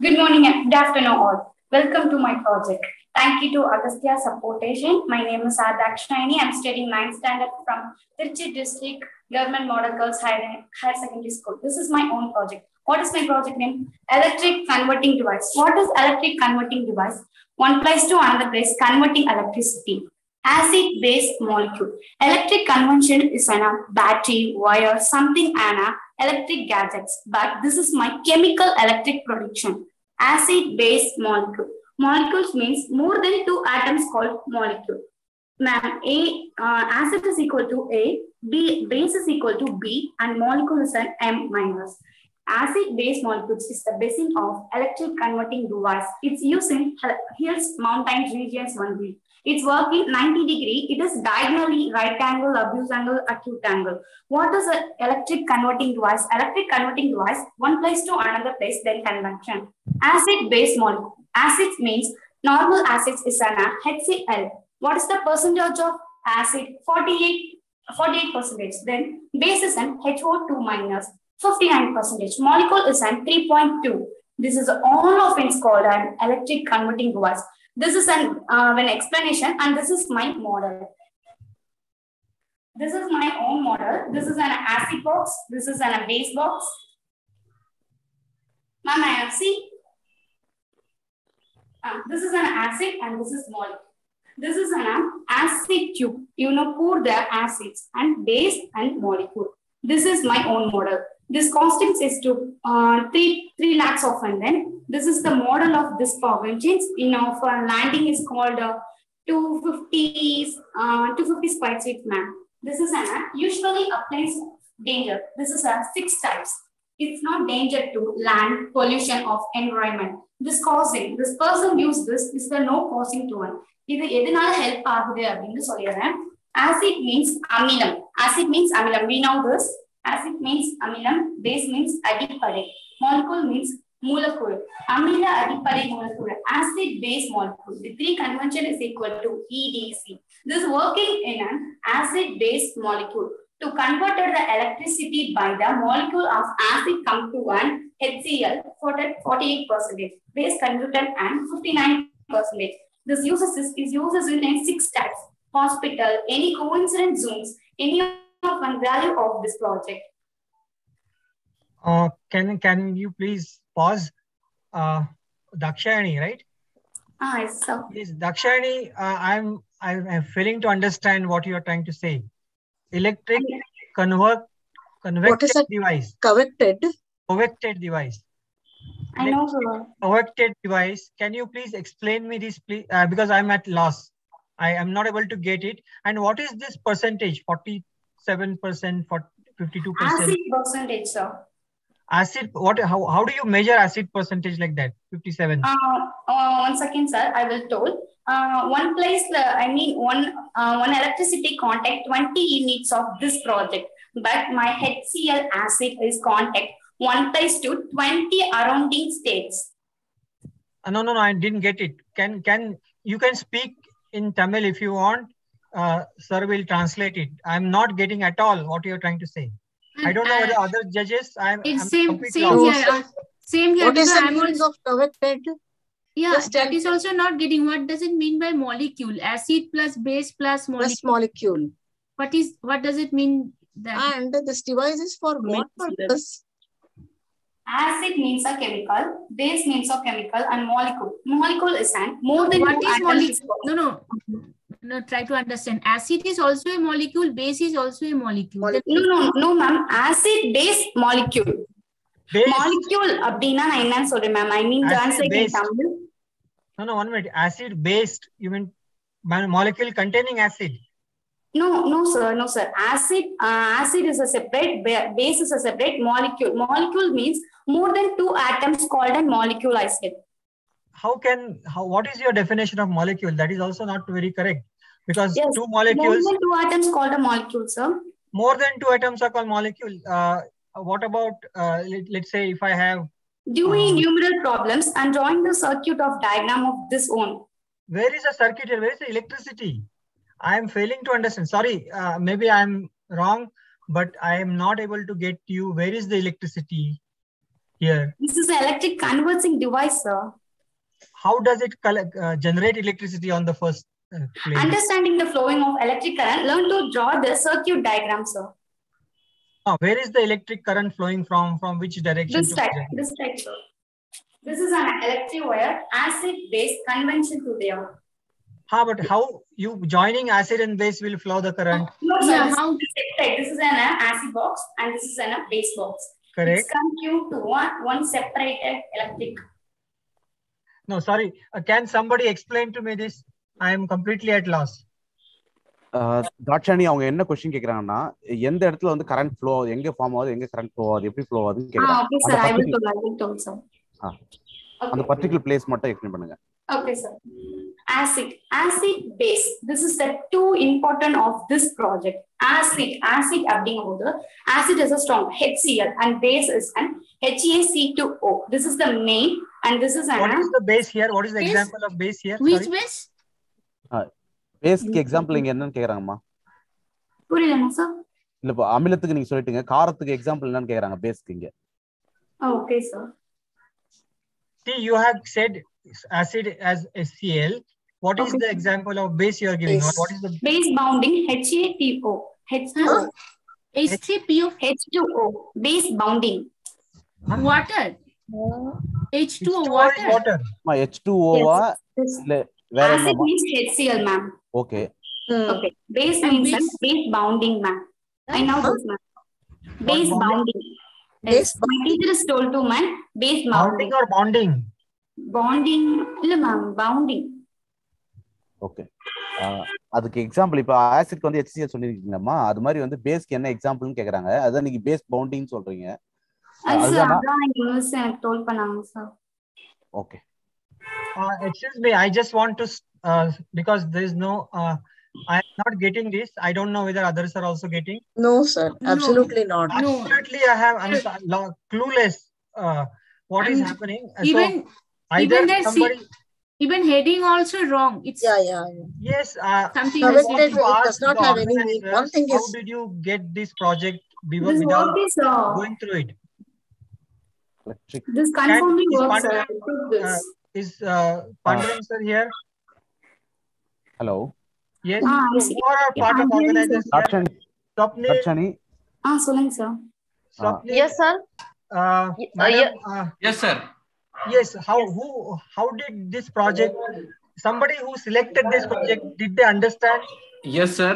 Good morning and good afternoon all. Welcome to my project. Thank you to Agastya supportation. My name is Dakshinayani. I'm studying 9th standard from Tiruchi District Government Model Girls Higher Secondary School. This is my own project. What is my project name? Electric converting device. What is electric converting device? One place to another place, converting electricity. Acid-based molecule. Electric conversion is an battery, wire, something electric gadgets. But this is my chemical electric production. Acid-based molecule. Molecules means more than 2 atoms called molecule. Ma'am, acid is equal to A, base is equal to B, and molecule is an M minus. Acid-based molecules is the basis of electric converting device. It's used in hills, mountains, regions only. It's working 90 degree. It is diagonally right angle, obtuse angle, acute angle. What is an electric converting device? Electric converting device, one place to another place, then convection. Acid-based molecule. Acids means normal acids is an HCl. What is the percentage of acid? 48%. Then base is an HO2 minus 59%. Molecule is an 3.2. This is all of it's called an electric converting device. This is an explanation, and this is my model. This is my own model. This is an acid box. This is a base box. Ma'am, I have see. This is an acid and this is molecule. This is an acid tube. You know, pour the acids and base and molecule. This is my own model. This costing is to 3 lakhs of, and then this is the model of this power engines. You know, for landing is called 250 square feet, ma'am. This is an usually applies danger. This is a 6 types. It's not danger to land, pollution of environment. This causing, this person use this is the no causing to one. இது எதனால help ஆகுது அப்படினு சொல்லிறேன். Acid means அமிலம். Acid means அமிலம். We know this. Acid means அமிலம். Base means அடிப்படை. Molecule means மூலக்கூறு. அமில அடிப்படை மூலக்கூறு. Acid base molecule. The 3 convention is equal to EDC. This working in an acid base molecule. To convert the electricity by the molecule of acid come to one HCl for 48%, base converted and 59%. This is uses in 6 types. Hospital, any coincident zones, any of one value of this project. Can you please pause? Dakshayani, right? Yes, sir. Yes, Dakshayani, I'm failing to understand what you are trying to say. Electric convected device. Convected device. I know, sir. Convected device. Can you please explain me this, please? Because I'm at loss. I am not able to get it. And what is this percentage? 47%, 52%? Acid percentage, sir. Acid. How do you measure acid percentage like that? 57. 1 second, sir. I will told. One place, one electricity contact 20 units of this project, but my HCl acid is contact 1 place to 20 surrounding states. No, I didn't get it. You can speak in Tamil if you want. Sir will translate it. I'm not getting at all what you're trying to say. I don't know whether other judges. I'm same lost. here. Same here. What is the I'm meaning also, of coveted? yeah, Just that is also not getting. What does it mean by molecule? Acid plus base plus molecule. Plus molecule. What does it mean that? And this device is for what purpose? Acid means a chemical, base means a chemical, and molecule. Molecule is an more than What two is atoms. No, try to understand. Acid is also a molecule, base is also a molecule. No, ma'am. Acid base molecule. Base. Molecule abdina na enna solren ma'am. I mean translate in Tamil. No, 1 minute. Acid based. You mean molecule containing acid? No, sir. Acid is a separate, base is a separate molecule. Molecule means more than two atoms called a molecule, I said. What is your definition of molecule? That is also not very correct. Because yes, two molecules. More than two atoms called a molecule, sir. More than two atoms are called molecule. What about, let's say if I have. Doing numeral problems and drawing the circuit of diagram of this one. Where is the circuit here? Where is the electricity? I am failing to understand. Sorry, maybe I am wrong, but I am not able to get you. Where is the electricity here? This is an electric converting device, sir. How does it generate electricity on the first place? Understanding the flowing of electric current, learn to draw the circuit diagram, sir. Where is the electric current flowing from which direction? This side, sir. This is an electric wire, acid-base convention to there. But how you joining acid and base will flow the current? No, sir. This is an acid box and this is an base box. Correct. It's consumed to one separated electric. No, sorry. Can somebody explain to me this? I am completely at loss. Thatchani அவங்க என்ன question கேக்குறாங்கன்னா எந்த இடத்துல வந்து current flow ஆகுது, எங்க form ஆகுது, எங்க current flow ஆகுது, எப்படி ஃப்ளோ ஆகுதுன்னு கேக்குறாங்க. Okay sir, I will tell sir. அந்த பர்టిక్యులர் பிளேஸ் மட்டும் எக்ஸ்பிளைன் பண்ணுங்க. Okay sir. Acid base. This is the two important of this project. Acid அப்படிங்கும்போது acid is a strong HCl and base is an HAC2O. This is the main and this is an. What is the base here? What is the example of base here? Which base? பேஸ்க்கு example இங்க என்னன்னு கேக்குறாங்கம்மா. புரியலங்க sir. இல்ல இப்ப அமிலத்துக்கு நீங்க சொல்லிட்டீங்க, காரத்துக்கு example என்னன்னு கேக்குறாங்க பேஸ்க்கு இங்க. Okay sir. See, you have said acid as HCl. What is the example of base you are giving? What is the base bounding? HAPO. H2O. H3PO. H2O. Base bounding. Water. H2O water. H2O wa where acid means HCl, ma'am. Okay. Okay. Base means base bounding, ma'am. I know this, ma'am. Base bounding. Yes. My teacher is told to man base bounding or bonding? Bonding. No, ma'am. Bounding. Okay. அதுக்கு example இப்ப ஆசிட்க்கு வந்து HCl சொல்லிருக்கீங்கம்மா, அது மாதிரி வந்து பேஸ்க்கு என்ன எக்ஸாம்பிள்னு கேக்குறாங்க. அதான் நீங்க பேஸ் பவுண்டிங் சொல்றீங்க. அதுதான் எனக்கு டோல் பண்ணாங்க sir. Okay. Excuse me, I just want to because there is no I am not getting this. I don't know whether others are also getting. No sir, absolutely not. Absolutely, I'm clueless. What is happening? Even heading also wrong. It's yeah. Yes. Something does not have any meaning. One thing how did you get this project without going through it? This conforming works, sir. Is Panduran sir here? Hello. Yes. Who are part of organizers here? Swapnil. சொல்லுங்க sir. Swapnil. Yes sir. Yes sir. Yes. How did this project? Somebody who selected this project, did they understand? Yes sir.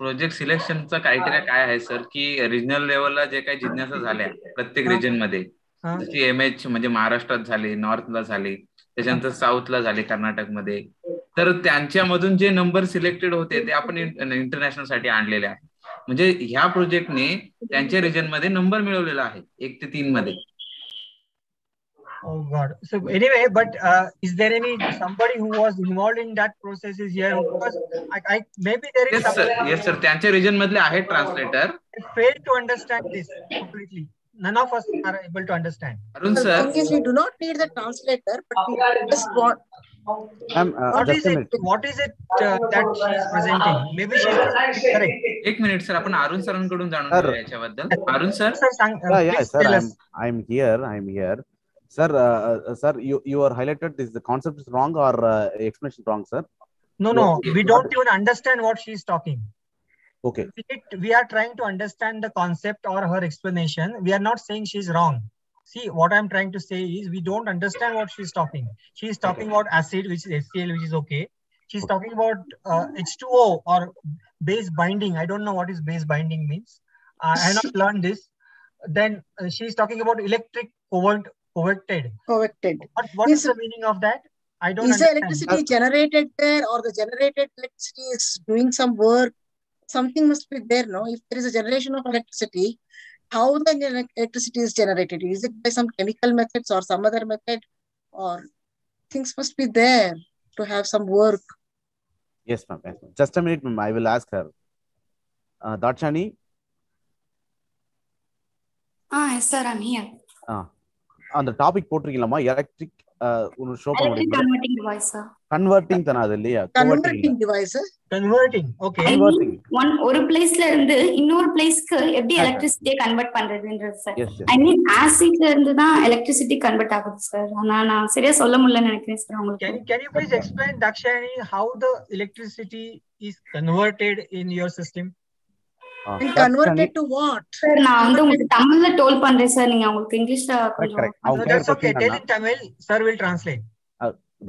Project सिलेक्शनचा criteria काय आहे sir की regional लेवलला जे काही जिज्ञासा झाल्या प्रत्येक रिजन मध्ये, जशी MH म्हणजे महाराष्ट्रात झाली, नॉर्थला झाली, त्याच्यानंतर साऊथला झाली कर्नाटकमध्ये, तर त्यांच्यामधून जे नंबर सिलेक्टेड होते ते आपण इंटरनॅशनल साठी आणलेले आहे. म्हणजे ह्या प्रोजेक्टने त्यांच्या रिजन मध्ये नंबर मिळवलेला आहे 1 ते 3 मध्ये. Oh God. So anyway, but is there somebody who was involved in that process is here? Because I maybe there is yes sir. त्यांच्या region मधले आहेत translator. I fail to understand this completely. None of us are able to understand. Arun sir. The thing is, we do not need the translator, but we just want. Ma'am, what is it that she is presenting? Maybe she is correct. एक minute sir, आपण अरुण सरांकडून जाणून घेऊया याच्याबद्दल. Arun sir. Sir, I'm here. Sir, you are highlighted this, the concept is wrong or explanation wrong, sir? No, we don't even understand what she is talking. Okay. We are trying to understand the concept or her explanation. We are not saying she's wrong. See, what I'm trying to say is we don't understand what she's talking. She is talking about acid, which is HCl, which is okay. She's talking about H2O or base binding. I don't know what is base binding means. I have not learned this. Then she's talking about electric coverted. What is the meaning of that? I don't understand. Is the electricity generated there, or the generated electricity is doing some work? Something must be there, no? If there is a generation of electricity, how the electricity is generated? Is it by some chemical methods or some other method? Or things must be there to have some work. Yes, ma'am. Just a minute, ma'am. I will ask her. Darshani? Yes, sir, I'm here. On the topic, electric electric converting device, sir. Converting thanadu illaya? Converting device. Converting. Okay. Converting. ஒரு பிளேஸ்ல இருந்து இன்னொரு பிளேஸ்க்கு எப்படி எலக்ட்ரிசிட்டியை convert பண்றதுன்றது sir. ஐ மீன் ஆசிட்ல இருந்து தான் electricity convert ஆகுது சார். ஆனா நான் சரியா சொல்ல முடியலன்னு நினைக்கிறேன் சார் உங்களுக்கு. Can you please explain, Dakshani, how the electricity is converted in your system? And converted to what? Sir, நான் வந்து உங்களுக்கு தமிழ்ல டோல் பண்றேன் சார். நீங்க உங்களுக்கு இங்கிலீஷ்ல கொஞ்சம். That's okay. Tell in Tamil, sir will translate.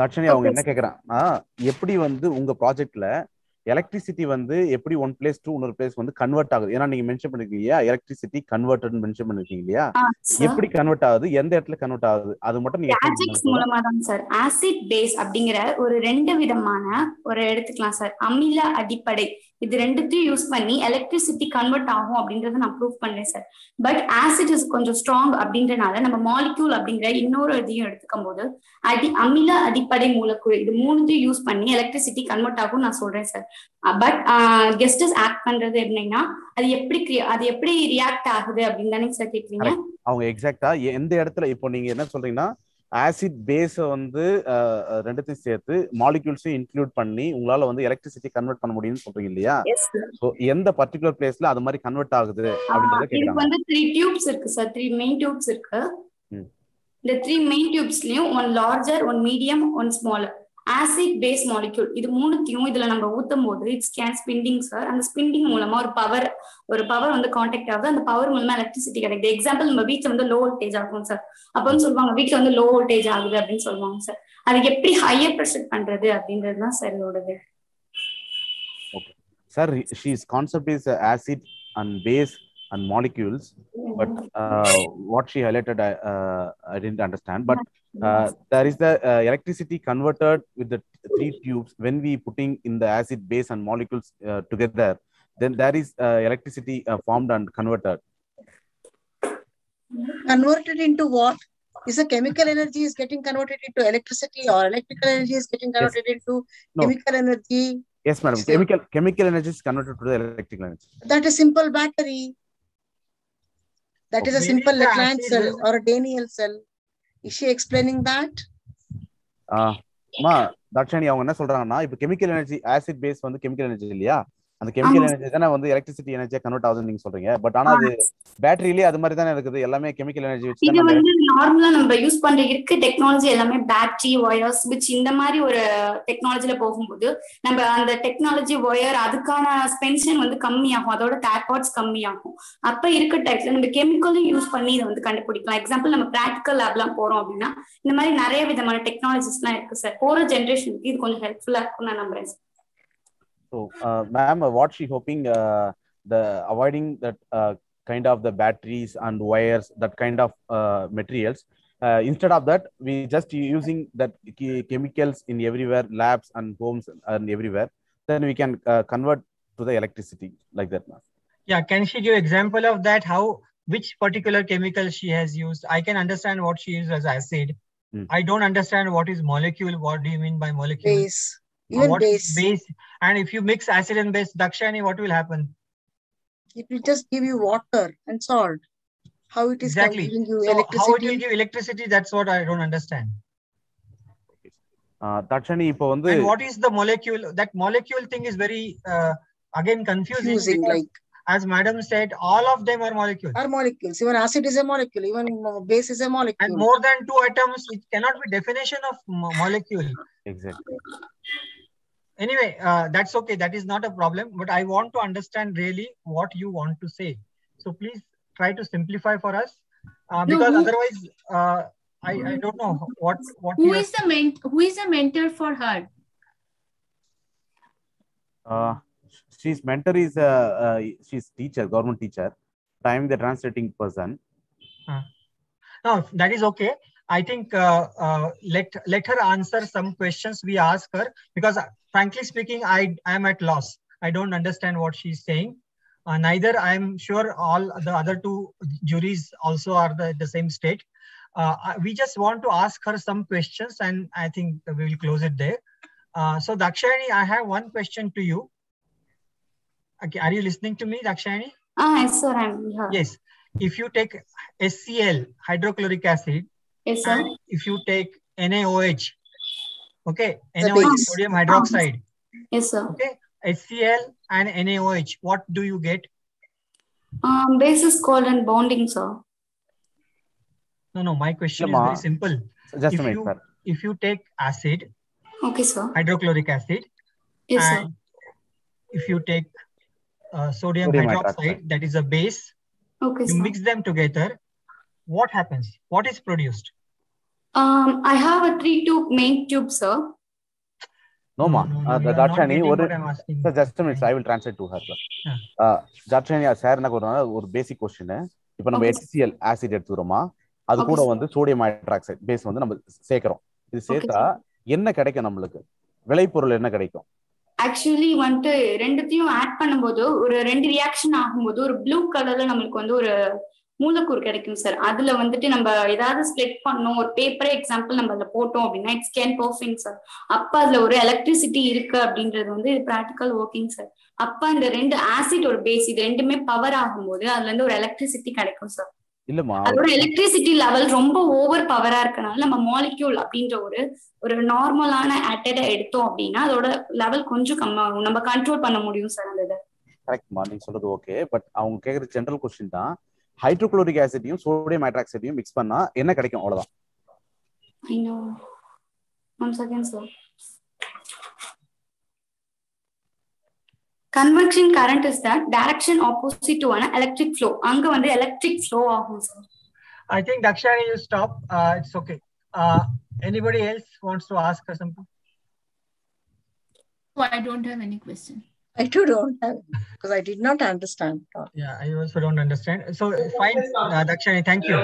Dakshani அவங்க என்ன கேக்குறாங்கன்னா, எப்படி வந்து உங்க ப்ராஜெக்ட்ல எலக்ட்ரிசிட்டி வந்து எப்படி ஒன் பிளேஸ் டு இன்னொரு பிளேஸ் வந்து கன்வெர்ட் ஆகுது? ஏன்னா நீங்க மென்ஷன் பண்ணிருக்கீங்க இல்லையா, எலக்ட்ரிசிட்டி கன்வெர்ட்டட் மென்ஷன் பண்ணிருக்கீங்க இல்லையா, எப்படி கன்வெர்ட் ஆகுது, எந்த இடத்துல கன்வெர்ட் ஆகுது, அது மட்டும் நீங்க கேஜெட்ஸ் மூலமா தான் சார். ஆசிட் பேஸ் அப்படிங்கிற ஒரு ரெண்டு விதமான ஒரு எடுத்துக்கலாம் சார். அமில அடிப்படை இது ரெண்டுத்தையும் யூஸ் பண்ணி எலக்ட்ரிசிட்டி கன்வெர்ட் ஆகும் அப்படின்றத நான் ப்ரூவ் பண்ணேன் சார். பட் ஆசிட் இஸ் கொஞ்சம் ஸ்ட்ராங் அப்படின்றனால நம்ம மாலிக்யூல் அப்படிங்கிற இன்னொரு இதையும் எடுத்துக்கும் போது அமில அடிப்படை மூலக்கூறு இது மூணுத்தையும் யூஸ் பண்ணி எலக்ட்ரிசிட்டி கன்வெர்ட் ஆகும் நான் சொல்றேன் சார். பட் கெஸ்டஸ் ஆக்ட் பண்றது எப்படின்னா அது எப்படி ரியாக்ட் ஆகுது அப்படின்னு தானே சார் கேக்குறீங்க. அவங்க எக்ஸாக்டா எந்த இடத்துல இப்போ நீங்க என்ன சொல்றீங்கன்னா, ஆசிட் பேஸ வந்து ரெண்டுத்தையும் சேர்த்து மாலிக்யூல்ஸையும் இன்க்ளூட் பண்ணி உங்களால வந்து எலக்ட்ரிசிட்டி கன்வெர்ட் பண்ண முடியும்னு சொல்றீங்க இல்லையா? சோ எந்த பர்టిక్యులர் பிளேஸ்ல அது மாதிரி கன்வெர்ட் ஆகுது அப்படிங்கறத கேக்குறாங்க. இதுக்கு வந்து 3 டியூப்ஸ் இருக்கு சார். 3 மெயின் டியூப்ஸ் இருக்கு. இந்த 3 மெயின் டியூப்ஸ்லயும் one larger, one medium, one smaller acid base molecule இது மூணுத்தையும் இதுல நம்ம ஊத்தும் போது இட்ஸ் கேன் ஸ்பின்னிங் சார். அந்த ஸ்பின்னிங் மூலமா ஒரு பவர் வந்து கான்டாக்ட் ஆகுது. அந்த பவர் மூலமா எலக்ட்ரிசிட்டி கிடைக்குது. எக்ஸாம்பிள் நம்ம வீட்டுல வந்து லோ வோல்டேஜ் ஆகும் சார். அப்பன்னு சொல்லுவாங்க வீட்டுல வந்து லோ வோல்டேஜ் ஆகுது அப்படின்னு சொல்லுவாங்க சார். அதுக்கு எப்படி ஹையர் ப்ரெஷர் பண்றது அப்படின்றதுதான் சார் இதோடது. Okay sir, these concept is acid and base and molecules, but what she highlighted I didn't understand, but there is the electricity converted with the 3 tubes when we putting in the acid base and molecules together, then there is electricity formed and converted into what? Is the chemical energy is getting converted into electricity, or electrical energy is getting converted into chemical energy? Yes madam, chemical energy is converted to the electrical energy. That is simple battery. That is a simple Leclanche cell or a Daniel cell. Is she explaining that? Dakshani அவங்க என்ன சொல்றாங்கன்னா, இப்ப chemical energy acid base வந்து chemical energy இல்லையா, அந்த chemical energy தானே வந்து electricity எனர்ஜியா கன்வெர்ட் ஆகுதுன்னு நீங்க சொல்றீங்க. பட் ஆனா அது பேட்டரியிலே அது மாதிரி தானே இருக்குது, எல்லாமே கெமிக்கல் எனர்ஜி வச்சு இது வந்து நார்மலா நம்ம யூஸ் பண்ற இருக்க டெக்னாலஜி எல்லாமே பேட்டரி ஒயர்ஸ் விச் இந்த மாதிரி ஒரு டெக்னாலஜில போகும்போது நம்ம அந்த டெக்னாலஜி ஒயர் அதுக்கான ஸ்பென்ஷன் வந்து கம்மியாகும், அதோட டேக்வாட்ஸ் கம்மியாகும். அப்ப இருக்க டைப்ல நம்ம கெமிக்கலும் யூஸ் பண்ணி இதை வந்து கண்டுபிடிக்கலாம். எக்ஸாம்பிள் நம்ம பிராக்டிக்கல் லேப்லாம் போறோம் அப்படின்னா இந்த மாதிரி நிறைய விதமான டெக்னாலஜிஸ் எல்லாம் இருக்கு சார். போற ஜென்ரேஷனுக்கு இது கொஞ்சம் ஹெல்ப்ஃபுல்லா இருக்கும் நான் நம்புறேன். So, ma'am, what she hoping the avoiding that kind of the batteries and wires, that kind of materials. Instead of that, we just using that chemicals in everywhere, labs and homes and everywhere. Then we can convert to the electricity like that, ma'am. Yeah, can she give example of that? How, which particular chemical she has used? I can understand what she used as acid. I don't understand what is molecule. What do you mean by molecule? Base. Even base. And if you mix acid and base, Dakshani, what will happen? It will just give you water and salt. How it is exactly giving you so electricity? How it will give electricity? That's what I don't understand. Dakshani இப்போ வந்து And what is the molecule? That molecule thing is very again confusing. Like as madam said, all of them are molecules. Are molecules. Even acid is a molecule. Even base is a molecule. And more than 2 atoms, it cannot be definition of molecule. Exactly. Anyway, that's okay. That is not a problem. But I want to understand really what you want to say. So please try to simplify for us, because otherwise, I don't know what. Who is the mentor for her? She's mentor is she's teacher, government teacher. I'm the translating person. No, that is okay. I think let her answer some questions we ask her, because frankly speaking, I am at loss. I don't understand what she's saying. Neither I am sure all the other 2 juries also are the same state. We just want to ask her some questions, and I think we will close it there. So Dakshayani, I have one question to you. Okay, are you listening to me, Dakshayani? Yes, sir, I'm here. Yes. If you take HCl, hydrochloric acid, yes, sir. and if you take NaOH, okay, NaOH, sodium hydroxide, yes, sir. Okay, HCl and NaOH, what do you get? Base is called and bonding, sir. No, my question is very simple. Just a minute, sir. If you take acid, okay, sir, hydrochloric acid, yes, and sir. if you take sodium hydroxide, that is a base, okay, you sir. mix them together, what happens? What is produced? I have a 3-tube main tube, sir. No, ma. Dakshani, sir, just a minute, I will translate to her, sir. Dakshani, sir, na ஒரு basic question. இப்போ நம்ம HCl acid எடுத்துறோமா, அது கூட வந்து sodium hydroxide base வந்து நம்ம சேர்க்கிறோம். இது சேர்த்தா என்ன கிடைக்கும் நம்மளுக்கு? விளைபொருள் என்ன கிடைக்கும்? ஆக்சுவலி வந்துட்டு ரெண்டுத்தையும் ஆட் பண்ணும்போது ஒரு 2 ரியாக்ஷன் ஆகும்போது ஒரு ப்ளூ கலர்ல நம்மளுக்கு வந்து ஒரு மூலக்கூறு கிடைக்கும் சார். அதுல வந்துட்டு நம்ம ஏதாவது ஸ்ப்ளிட் பண்ணோம், ஒரு பேப்பரே எக்ஸாம்பிள் நம்ம அதுல போட்டோம் அப்படின்னா இட்ஸ் கேன் பர்ஃபிங் சார். அப்ப அதுல ஒரு எலக்ட்ரிசிட்டி இருக்கு அப்படின்றது வந்து ப்ராக்டிக்கல் ஒர்க்கிங் சார். அப்ப இந்த 2 ஆசிட் ஒரு பேஸ் இது ரெண்டுமே பவர் ஆகும்போது அதுல இருந்து ஒரு எலக்ட்ரிசிட்டி கிடைக்கும் சார். இல்லமா, அதோட எலக்ட்ரிசிட்டி லெவல் ரொம்ப ஓவர் பவரா இருக்கனால நம்ம மாலிக்யூல் அப்படின்ற ஒரு நார்மலான ஆட்டட எடுத்தோம் அப்படின்னா அதோட லெவல் கொஞ்சம் கம்மியாகும், நம்ம கண்ட்ரோல் பண்ண முடியும் சார். அந்த கரெக்ட்மா, நீங்க சொல்றது ஓகே. பட் அவங்க கேக்குற ஜெனரல் क्वेश्चन தான், ஹைட்ரோகுளோரிக் ஆசிடையும் சோடியம் ஹைட்ராக்சைடையும் மிக்ஸ் பண்ணா என்ன கிடைக்கும்? அவ்வளவுதான். I know. 1 second, sir. Convection current is that direction opposite to an electric flow. அங்க வந்து electric flow ஆகும் sir. I think Dakshani, you stop. It's okay. Anybody else wants to ask her something? Oh, I don't have any question. I too don't have, because I did not understand. Yeah, I also don't understand. So fine, Dakshani, thank you.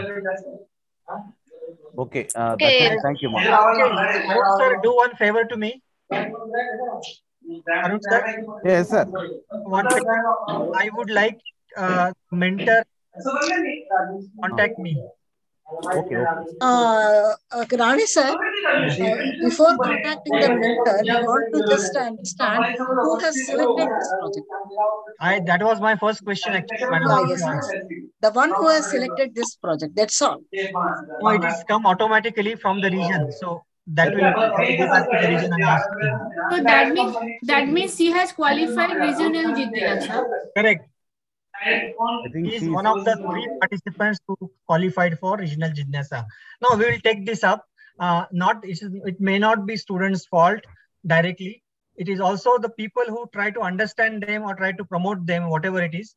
Okay, Dakshani, thank you, ma'am. Okay, Arun sir, do one favor to me. Arun sir? Yes, sir. One favor. I would like mentor contact me. Okay. Rani sir, before contacting the mentor, you want to just understand who has selected this project. That was my first question actually, madam. Yes. The one who has selected this project, that's all. No, it is come automatically from the region. So that will go back to the region and ask him. So that means she has qualified regional Jignyasa. Correct. I think he is one of the 3 participants who qualified for regional Jignyasa. Now we will take this up. It may not be students' fault directly. It is also the people who try to understand them or try to promote them, whatever it is.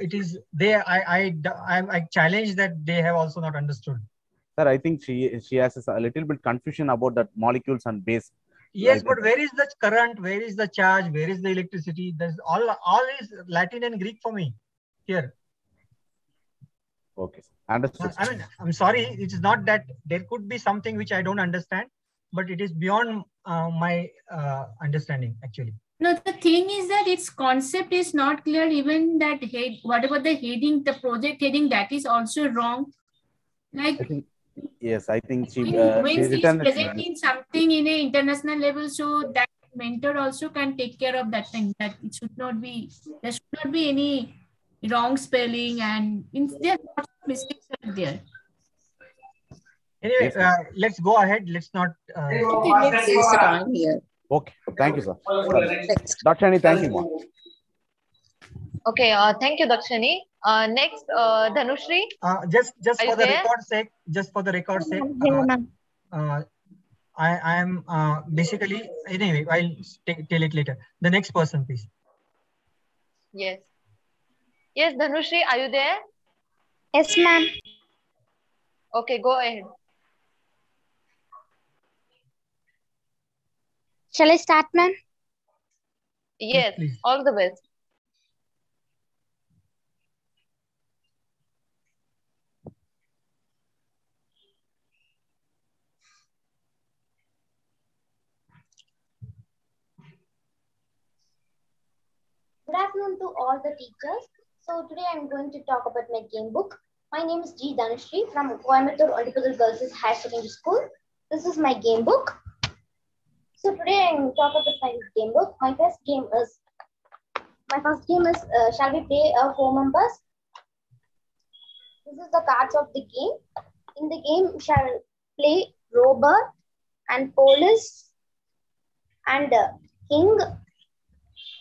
It is they. I challenge that they have also not understood. Sir, I think she has a little bit confusion about that molecules and base. Yes, but where is the current? Where is the charge? Where is the electricity? There's all is Latin and Greek for me here. Okay, understood. I mean, I'm sorry. It is not that there could be something which I don't understand, but it is beyond my understanding actually. No, the thing is that its concept is not clear. Even that whatever the heading, the project heading, that is also wrong. Like. Yes, I think she when she is presenting something in an international level, so that mentor also can take care of that thing. That it should not be, there should not be any wrong spelling, and there are lots of mistakes are there. Anyway, Yes, let's go ahead. Let's not. Okay, let's waste the time here. Okay. Thank you, sir. Dakshani, thank you, ma. Okay, thank you, Dakshani. Next, Dhanushri. Just Are for you the there? record's sake, I am basically, anyway, I'll tell it later. The next person, please. Yes. Yes, Dhanushri, are you there? Yes, ma'am. Okay, go ahead. Shall I start, ma'am? Yes, please. all the best. Good afternoon to all the teachers. So today I'm going to talk about my game book. My name is G. Dhanushri from Coimbatore Ontiputhur Girls Higher Secondary School. This is my game book. So today I'm talking about my game book. My first game is shall we play 4 members? This is the cards of the game. In the game, we shall play robber and police and king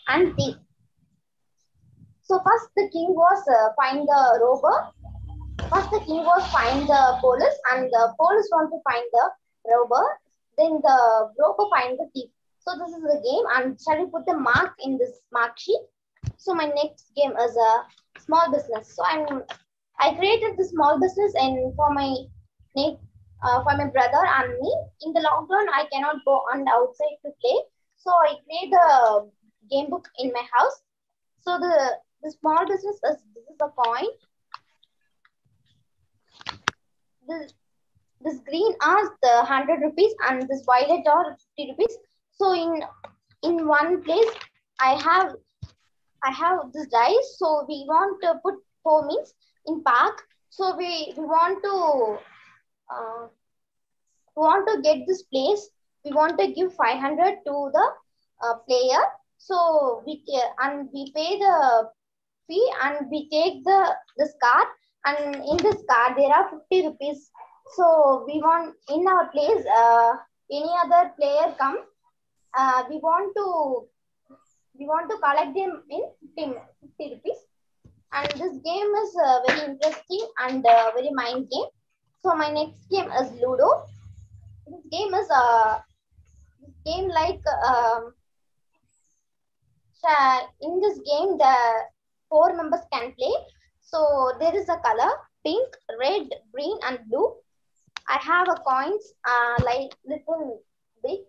and thief. So first the king was find the robber. First the king was find the police and the police want to find the robber. Then the broker find the thief. So this is the game, and shall we put the mark in this mark sheet? So my next game is a small business. So I created the small business and for my brother and me. In the lockdown, I cannot go on the outside to play. So I create the game book in my house. So the small business is, this is a coin. This green are the 100 rupees and this violet are 50 rupees. So in one place I have this dice. So we want to put 4 means in park. So we want to get this place. We want to give 500 to the player. So we pay the fee and we take this card, and in this card there are 50 rupees. So we want in our place any other player come, we want to collect them in 50 rupees. And this game is very interesting and very mind game. So my next game is Ludo. This game is like in this game the 4 members can play. So there is a color pink, red, green and blue. I have a coins like little big.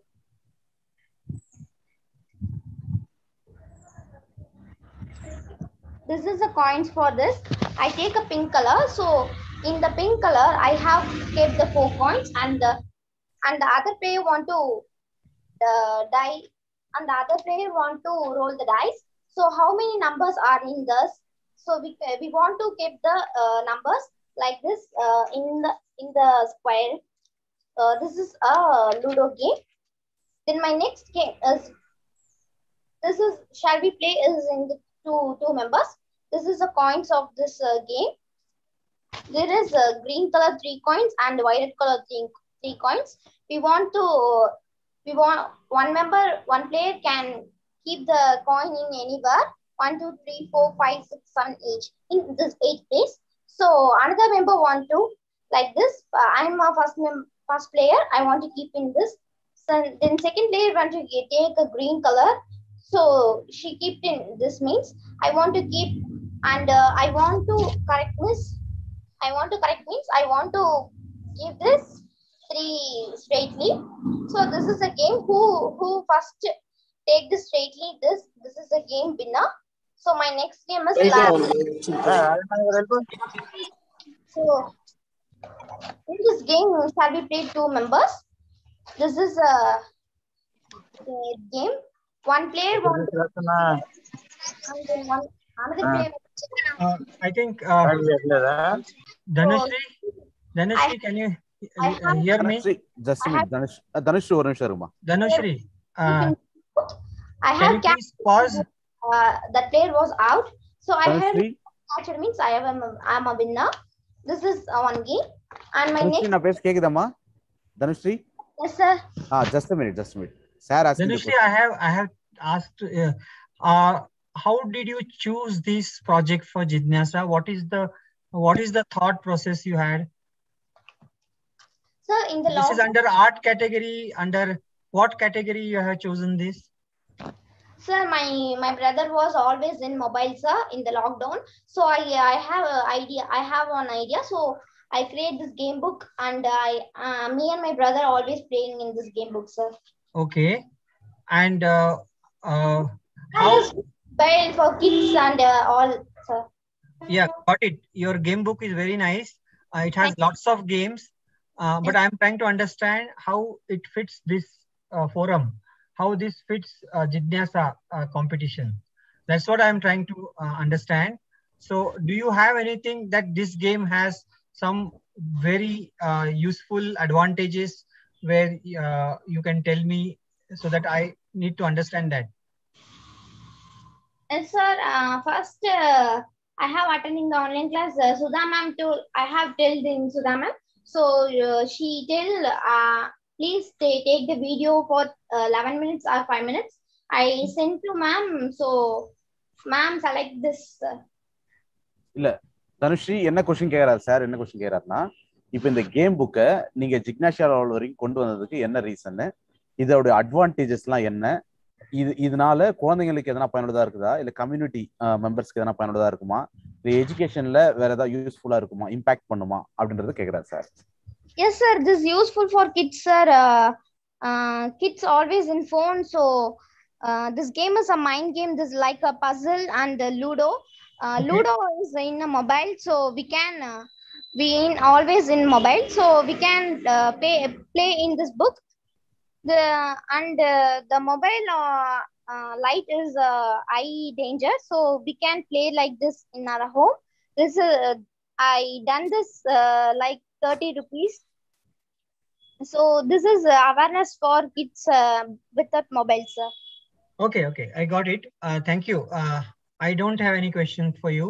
This is the coins for this. I take a pink color. So in the pink color, I have kept the 4 coins, and the other player want to die, and the other player want to roll the dice. So how many numbers are in this? So we want to keep the numbers like this in the square. This is a Ludo game. Then my next game is shall we play is in the two members. This is the coins of this game. There is a green color 3 coins and violet color 3 coins. We want one player can keep the coin in anywhere. 1, 2, 3, 4, 5, 6, 7 each in this 8 place. So another member want to like this. I'm a first player. I want to keep in this. So then second player want to take a green color. So she kept in this means I want to keep, and I want to correct means I want to give this 3 straightly. So this is a game who first take this straightly. This is a game winner. So my next game is lab. So in this game shall we play 2 members. This is a game. One player wants to, and then another player. I think Dhanushri, can you hear me? Just a minute, Dhanushri. Dhanushri, I have can you please pause? That player was out. So I have Dhanushri? catcher means I'm a winner. This is one game. And my Dhanushri, next. na பேச கேக்குதாமா? Dhanushri? Yes, sir. Just a minute, just a minute. Sir asking the Dhanushri, question. I have asked, how did you choose this project for Jignyasa? What is the thought process you had? Sir, in the This is lockdown. under art category. Under what category you have chosen this? Sir, my brother was always in mobile, sir, in the lockdown. So I have an idea. I have one idea. So I create this game book, and me and my brother always playing in this game book, sir. Okay, and how mobile for kids and all, sir. Yeah, got it. Your game book is very nice. It has lots of games, but I'm trying to understand how it fits this forum, how this fits Jignyasa competition. That's what I'm trying to understand. So do you have anything that this game has some very useful advantages where you can tell me so that I need to understand that? Yes, sir. First, I have attending the online class. Sudha ma'am told, I have told in Sudha ma'am. So she tell, please take the video for 11 minutes or 5 minutes. I sent to ma'am. So ma'am select this. இல்ல தனுஸ்ரீ என்ன question கேக்குறாரு sir, என்ன question கேக்குறாருன்னா, இப்போ இந்த game புக்கை நீங்க ஜிக்னாஷியா level வரைக்கும் கொண்டு வந்ததுக்கு என்ன ரீசன், இதோட அட்வான்டேஜஸ்லாம் என்ன, இதனால குழந்தைங்களுக்கு எதனா பயனுள்ளதா இருக்குதா, இல்ல கம்யூனிட்டி மெம்பர்ஸ்க்கு எதனா பயனுள்ளதா இருக்குமா, இல்ல எஜுகேஷன்ல வேற ஏதாவது யூஸ்ஃபுல்லா இருக்குமா, இம்பாக்ட் பண்ணுமா அப்படின்றது கேக்குறாரு sir. Yes, sir. This is useful for kids, sir. Kids always in phone, so this game is a mind game. This is like a puzzle and Ludo. Okay. Ludo is in a mobile, so we can be in always in mobile, so we can play in this book. The mobile light is eye danger, so we can play like this in our home. This I done this like 30 rupees. So this is awareness for kids without mobiles, sir. Okay, I got it. Thank you. I don't have any questions for you.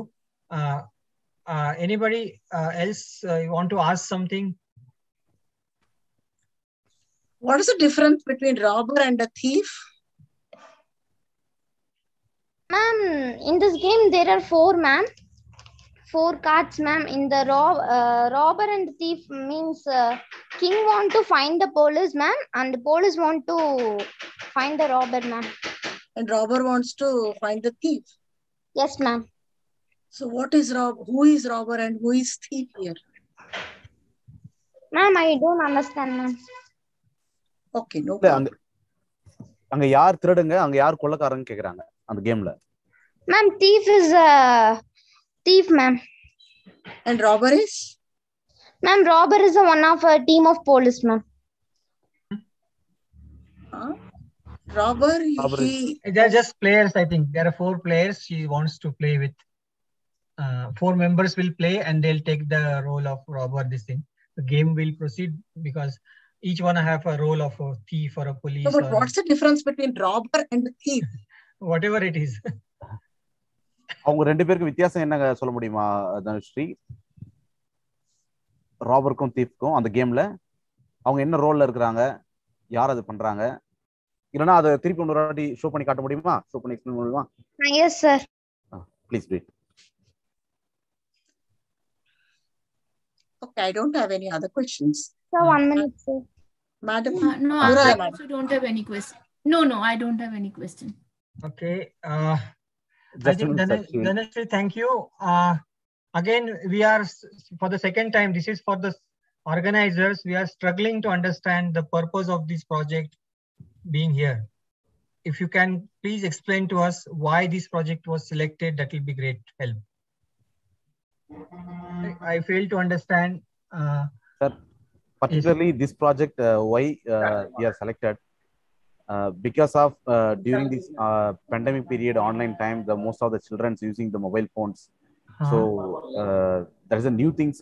Anybody else want to ask something? What is the difference between robber and a thief? Ma'am, in this game there are 4, ma'am. 4 cards, ma'am. In the robber and thief means king want to find the police, ma'am, and the police want to find the robber, ma'am. And robber wants to find the thief. Yes, ma'am. So what is who is robber and who is thief here? Ma'am, I don't understand, ma'am. Okay, no problem. அங்க யார் திருடுங்க, அங்க யார் கொள்ளக்காரங்க கேக்குறாங்க அந்த கேம்ல. Ma'am, thief is thief, ma'am. And robber is? Ma'am, robber is one of a team of police, ma'am. Robber, they're just players. I think there are 4 players she wants to play with. 4 members will play and they'll take the role of robber. This thing, the game will proceed because each one have a role of a thief or a police. No, but what's the difference between robber and thief? Whatever it is. அவங்க ரெண்டு பேருக்கு வித்தியாசம் என்ன சொல்ல முடியுமா தனுஸ்ரீ? ராபருக்கும் தீஃப்க்கும் அந்த கேம்ல அவங்க என்ன ரோல்ல இருக்கிறாங்க, யார் அது பண்றாங்க, இல்லனா அதை திருப்பி ஒரு வாட்டி ஷோ பண்ணி காட்ட முடியுமா, ஷோ பண்ணி எக்ஸ்பிளைன் பண்ணுவா? Yes, sir. Please do it. Okay, I don't have any other questions. So 1 minute, sir. Madam? No, I also don't have any question. No, I don't have any question. Okay. I think Dhanashree, thank you. Again, we are, for the second time, this is for the organizers, we are struggling to understand the purpose of this project being here. If you can please explain to us why this project was selected, that will be great help. I fail to understand. Sir, particularly this project, why we are selected? Because of during this pandemic period, online time, most of the children using the mobile phones. So there is a new things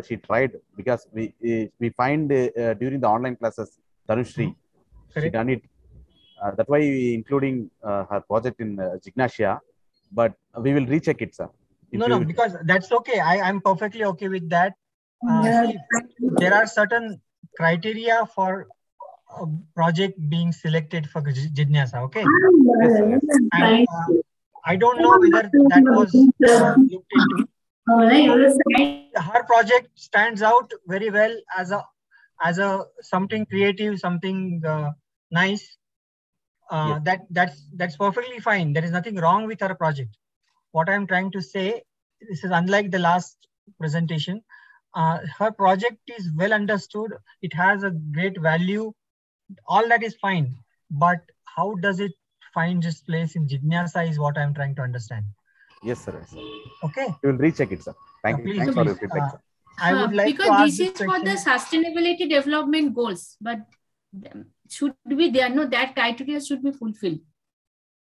she tried, because we find during the online classes, Dhanushri, she done it. That's why we including her project in Jignyasa, but we will recheck it, sir. No, because that's okay. I'm perfectly okay with that. See, there are certain criteria for a project being selected for Jignyasa, okay? Yes, sir. Yes. And I don't know whether that was looked into. Her project stands out very well as a something creative, something nice. Yes. That's perfectly fine. There is nothing wrong with her project. What I'm trying to say, this is unlike the last presentation. Her project is well understood. It has a great value. All that is fine. But how does it find its place in Jignyasa is what I'm trying to understand. Yes, sir. Yes, sir. Okay. We will recheck it, sir. Thank you. Please, Thanks for your feedback, sir. I would like because to ask this is for the sustainability development goals, but should be there. No, that criteria should be fulfilled.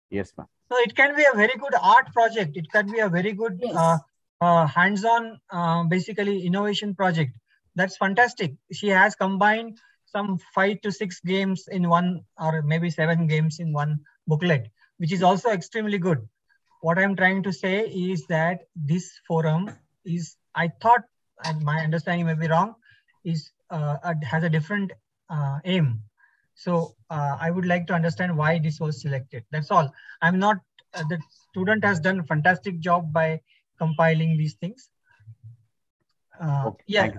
Yes, ma'am. So it can be a very good art project. It can be a very good hands-on, basically innovation project. That's fantastic. She has combined some 5 to 6 games in one, or maybe 7 games in one booklet, which is also extremely good. What I'm trying to say is that this forum is, I thought, and my understanding may be wrong, is has a different aim. So I would like to understand why this was selected. That's all. I'm not, the student has done a fantastic job by compiling these things. Okay, yeah.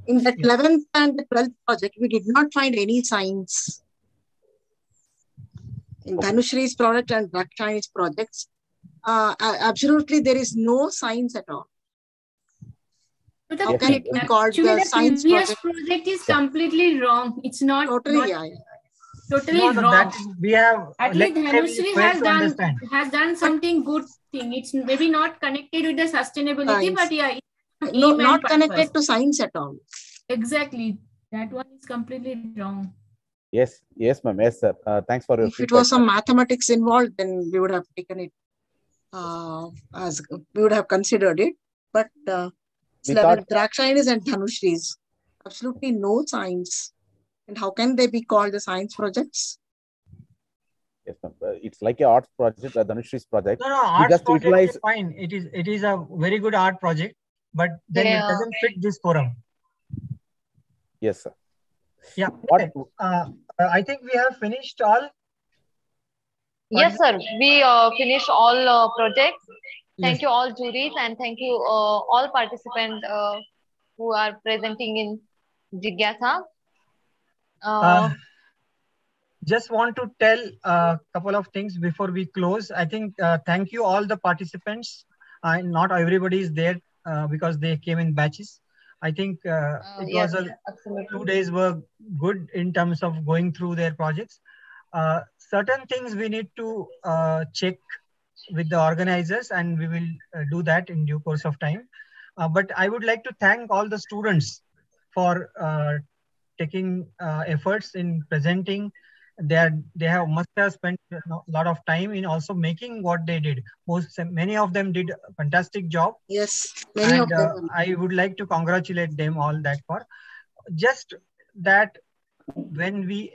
In the 11th and the 12th project, we did not find any signs. In Dhanushree's project and Dakshaini's projects, absolutely there is no signs at all. But how can it be called the science project is completely wrong. It's not totally wrong. That we have at least Dhanushree has done something good thing. It's maybe not connected with the sustainability, but yeah, no, not connected to science at all. Exactly, that one is completely wrong. Yes, yes, ma'am. Yes, sir. Thanks for your If feedback. It was some mathematics involved, then we would have taken it as we would have considered it. But 11 Drakshainis and Dhanushrees, absolutely no science. And how can they be called the science projects? Yes, ma'am. It's like a art project, a Dhanushree's project. No, art project is fine. It is a very good art project, but then it doesn't fit this forum. Yes, sir. Yeah. Okay. I think we have finished all. Yes, sir. We finished all projects. Thank you all juries, and thank you all participants who are presenting in Jignyasa. Just want to tell a couple of things before we close. I think thank you all the participants. Not everybody is there because they came in batches. I think it was 2 days were good in terms of going through their projects. Certain things we need to check with the organizers, and we will do that in due course of time. But I would like to thank all the students for taking efforts in presenting. They must have spent a lot of time in also making what they did. Many of them did a fantastic job. Yes, many of them. I would like to congratulate them all that for just that when we